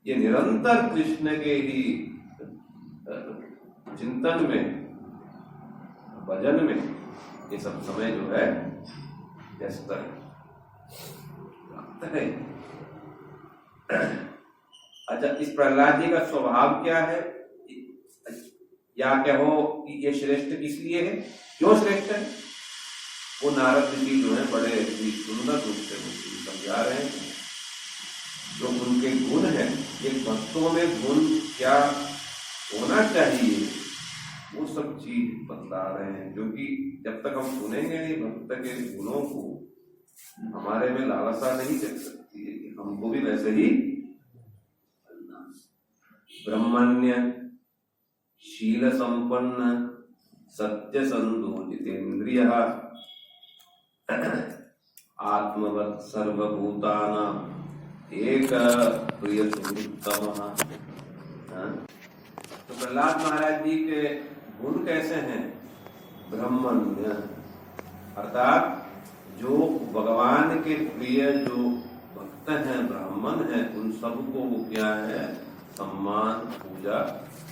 ये निरंतर कृष्ण के ही चिंतन में, भजन में ये सब समय जो है व्यस्त है, भक्त है। अच्छा, इस प्रहलाद जी का स्वभाव क्या है? या कहो कि ये श्रेष्ठ किस लिए है? क्यों श्रेष्ठ है? वो नारद ऋषि जो है बड़े ही सुंदर रूप से समझा रहे हैं। जो उनके गुण हैं, ये भक्तों में गुण क्या होना चाहिए, वो सब चीज बतला रहे हैं। क्योंकि जब तक हम सुनेंगे नहीं भक्त के गुणों को, हमारे में लालसा नहीं जग सकती है कि हमको भी वैसे ही ब्रह्मण्य, शील संपन्न, सत्य संधो जितेन्द्रिय, आत्मवत् सर्वभूतानां एक प्रिय सुहृत्तमः। तो प्रहलाद महाराज जी के गुण कैसे हैं? ब्रह्मण्य, अर्थात जो भगवान के प्रिय जो भक्त हैं, ब्राह्मण हैं, उन सबको वो क्या है? सम्मान, पूजा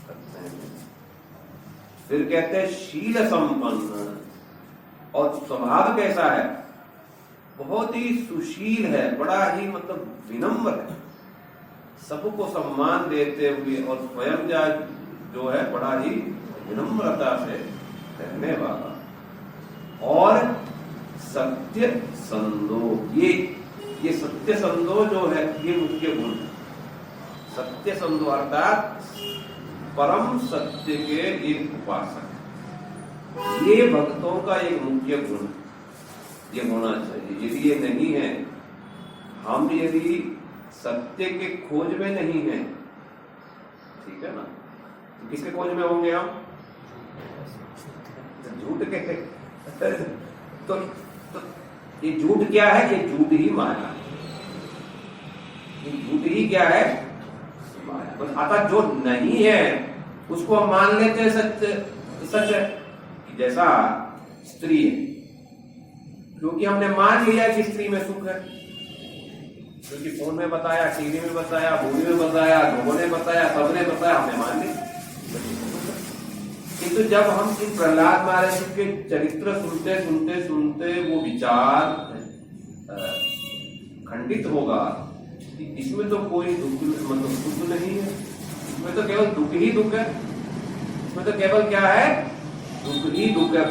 करते हैं। फिर कहते हैं शील संपन्न, और स्वभाव कैसा है? बहुत ही सुशील है, बड़ा ही मतलब विनम्र है, सबको सम्मान देते हुए, और स्वयं जो है बड़ा ही विनम्रता से रहने वाला। और सत्य संदो, ये सत्य संदो जो है ये मुख्य गुण है। सत्य संदो अर्थात परम सत्य के एक उपासक, ये भक्तों का एक मुख्य गुण ये होना चाहिए। यदि ये नहीं है हम यदि सत्य के खोज में नहीं है, ठीक है ना, तो किसके खोज में होंगे हम? झूठ के। तो ये झूठ क्या है? ये झूठ ही माया, ये झूठ ही क्या है? माया। बस अतः जो नहीं है उसको हम मान लेते हैं सच है। जैसा स्त्री है, क्योंकि हमने मान लिया कि स्त्री में सुख है, क्योंकि फोन में बताया, टीवी में बताया, मूवी में बताया, लोगों ने बताया, सबने बताया, हमने मान लिया। किंतु जब हम इन प्रहलाद महाराज के चरित्र सुनते सुनते सुनते वो विचार खंडित होगा, इसमें तो कोई दुख मतलब सुख नहीं है, इसमें तो केवल दुख ही दुख है, इसमें तो केवल क्या है? दुख ही दुख है।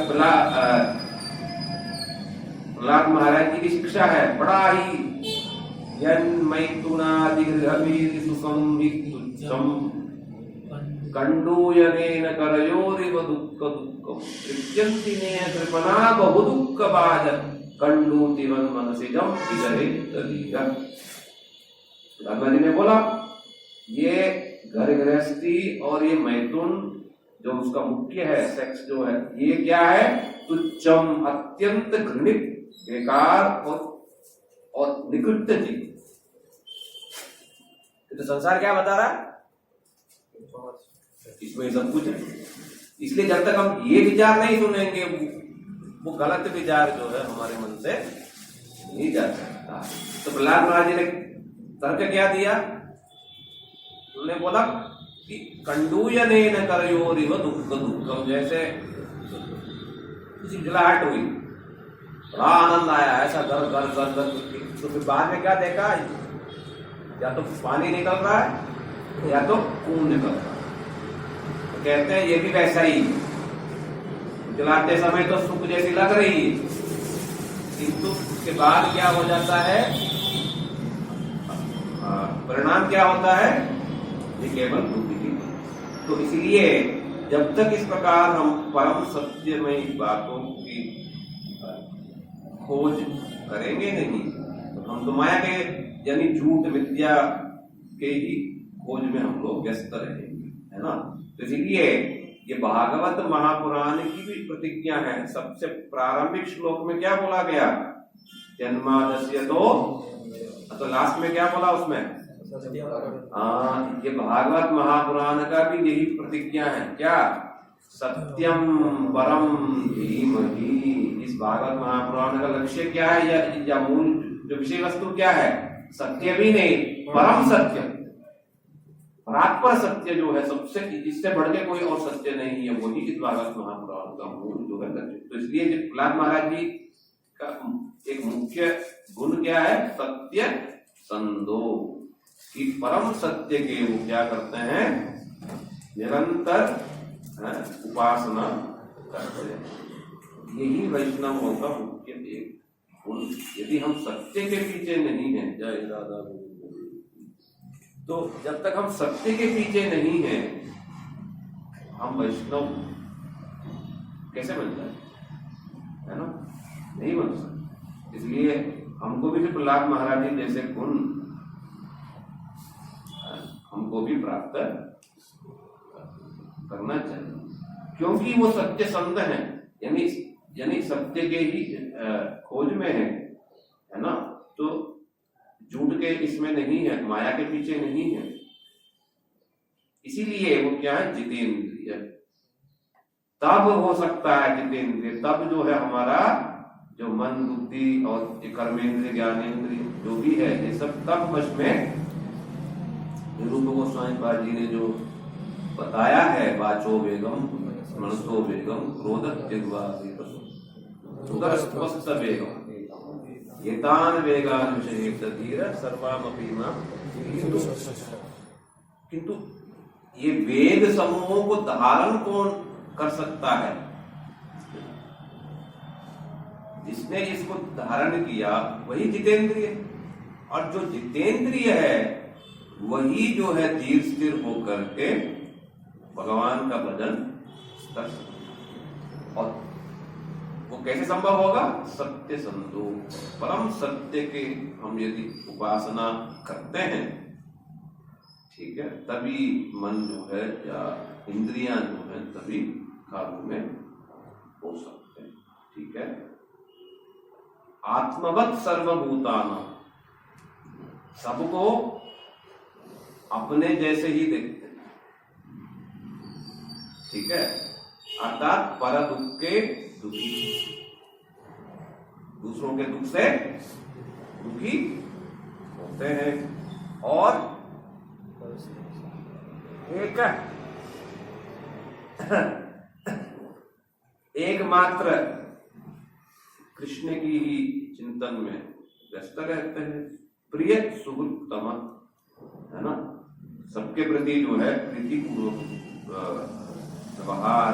प्रहलाद महाराज की शिक्षा है, बड़ा ही कंडूयनेन करयोरिव दुःख दुःखम् तृप्यन्तिने कृपणा बहु दुःख भाजन कंडूतिवन मनसिजम विजरेत्तदीगा। गांधी ने बोला ये घर गृहस्थी और ये मैथुन जो उसका मुख्य है, सेक्स जो है, ये क्या है? तुच्छम, अत्यंत घृणित, बेकार और निकृत्य चीज। तो संसार क्या बता रहा है? इसमें सब कुछ है। इसलिए जब तक हम ये विचार नहीं सुनेंगे, वो गलत विचार जो है हमारे मन से नहीं जा सकता। तो प्रहलाद महाराज जी ने तर्क क्या दिया? उन्होंने बोला कि कंडूयनेन करयोरिव दुःख दुःखम्, जैसे खिलखिलाहट हुई, बड़ा आनंद आया, ऐसा घर घर घर घर, तो फिर बाद में क्या देखा? या तो पानी निकल रहा है या तो खून निकल रहा है। तो कहते हैं ये भी वैसा ही, जलाते समय तो सुख जैसी लग रही है, किंतु उसके बाद क्या हो जाता है? परिणाम क्या होता है? ये केवल दुख ही। तो इसलिए जब तक इस प्रकार हम परम सत्यमय बातों की खोज करेंगे नहीं, तो हम तो माया के यानी झूठ विद्या के ही खोज में हम लोग व्यस्त रहेंगे, है ना। तो इसलिए ये भागवत महापुराण की भी प्रतिज्ञा है। सबसे प्रारंभिक श्लोक में क्या बोला गया? जन्मादस्य तो लास्ट में क्या बोला उसमें? ये भागवत महापुराण का भी यही प्रतिज्ञा है। क्या? सत्यम परम धीमहि। इस भागवत महापुराण का लक्ष्य क्या है या मूल जो विषय वस्तु क्या है? सत्य भी नहीं, परम सत्य, परात्पर सत्य जो है, सबसे इससे बढ़ के कोई और सत्य नहीं है, वही इस भागवत महापुराण का मूल जो है लक्ष्य। तो इसलिए प्रहलाद महाराज जी का एक मुख्य गुण क्या है? सत्य संदो, कि परम सत्य के वो क्या करते हैं? निरंतर उपासना करते हैं। यही वैष्णवों का मुख्य एक गुण। यदि हम सत्य के पीछे नहीं है, जय राधा गोविंद, तो जब तक हम सत्य के पीछे नहीं है, हम वैष्णव कैसे बन जाए, है ना? नहीं बन सकते। इसलिए हमको भी प्रहलाद महाराज जी जैसे गुण हमको भी प्राप्त करना चाहिए, क्योंकि वो सत्य संत है, यानी सत्य के ही खोज में है ना। तो झूठ के इसमें नहीं है, माया के पीछे नहीं है। इसीलिए वो क्या है? जितेंद्रिय। तब हो सकता है जितेंद्रिय, तब जो है हमारा जो मन बुद्धि और कर्मेंद्रिय ज्ञानेंद्रिय जो भी है, ये सब तब वश में रूप गोस्वामी पाद जी ने जो बताया है, वाचो वेगम मनसो वेगम क्रोध जिह्वा सुदर्शवस्त वेगम एतान वेगान विषयेत धीर सर्वामपि मां। किंतु ये वेग समूहों को धारण कौन कर सकता है? जिसने इसको धारण किया वही जितेंद्रिय। और जो जितेंद्रिय है वही जो है धीर स्थिर होकर के भगवान का भजन कर सकता। और वो कैसे संभव होगा? सत्य संतोष, परम सत्य के हम यदि उपासना करते हैं, ठीक है, तभी मन जो है या इंद्रियां जो है तभी काबू में हो सकते हैं। ठीक है, आत्मवत् सर्वभूतानां, सबको अपने जैसे ही देखते हैं। ठीक है, अर्थात पर दुख के दुखी, दूसरों के दुख से दुखी होते हैं। और एकमात्र कृष्ण की ही चिंतन में व्यस्त रहते हैं। प्रिय सुहृतम, है ना, सबके प्रति जो है प्रीतिपूर्वक व्यवहार,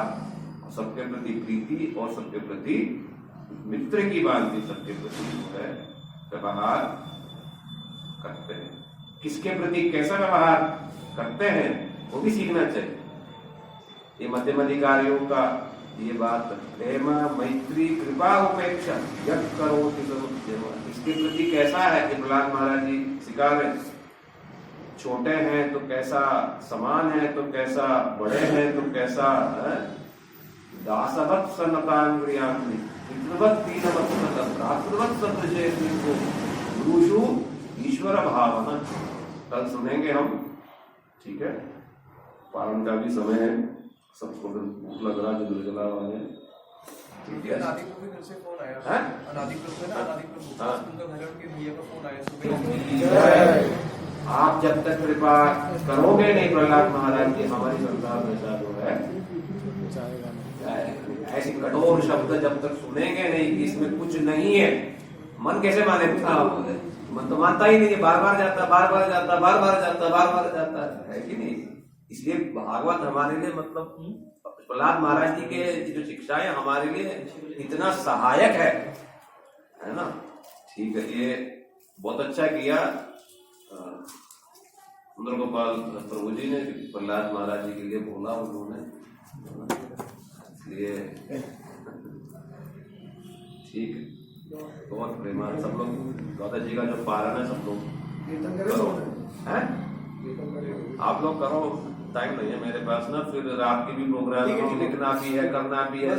सबके प्रति प्रीति और सबके प्रति मित्र की भांति सबके प्रति जो है व्यवहार करते हैं। किसके प्रति कैसा व्यवहार करते हैं वो भी सीखना चाहिए। ये मध्यम अधिकारियों का ये बात, प्रेम मैत्री कृपा उपेक्षा यत् करोति समुद्यम, इसके प्रति कैसा है कि प्रहलाद महाराज जी सिखा रहे। छोटे हैं तो कैसा समान है, तो कैसा बड़े हैं तो कैसा है, दासवत् सनतांग्रियाग्नि पितृवत् दीनवत् भ्रातृवत् सदृशे गुरुषु ईश्वर भावना। कल सुनेंगे हम। ठीक है, पारण का भी समय है, सबको भूख लग रहा है, जो निर्जला वाले। ठीक है,
अनादिपुर में घर से फोन आया
है,
अनादिपुर में ना, अनादिपुर उनका घर है, उनके भैया का फोन आया सुबह।
आप जब तक कृपा करोगे नहीं प्रहलाद महाराज की, हमारी संसार में जो है ऐसी कठोर शब्द जब तक सुनेंगे नहीं कि इसमें कुछ नहीं है, मन कैसे मानेगा? मन तो मानता ही नहीं, बार बार जाता, बार बार जाता, बार बार जाता, बार बार जाता है कि नहीं। इसलिए भागवत हमारे लिए, मतलब प्रहलाद महाराज जी के जो शिक्षाएं हमारे लिए इतना सहायक है ना। ठीक है, ये बहुत अच्छा किया सुंदर गोपाल प्रभु जी ने, प्रहलाद महाराज जी के लिए बोला उन्होंने, इसलिए ठीक है। बहुत प्रेमा सब लोग, दादा जी का जो पारण है सब लोग करो, हैं? आप लोग करो, टाइम नहीं है मेरे पास ना, फिर रात की भी प्रोग्राम लिखना भी है, करना भी है।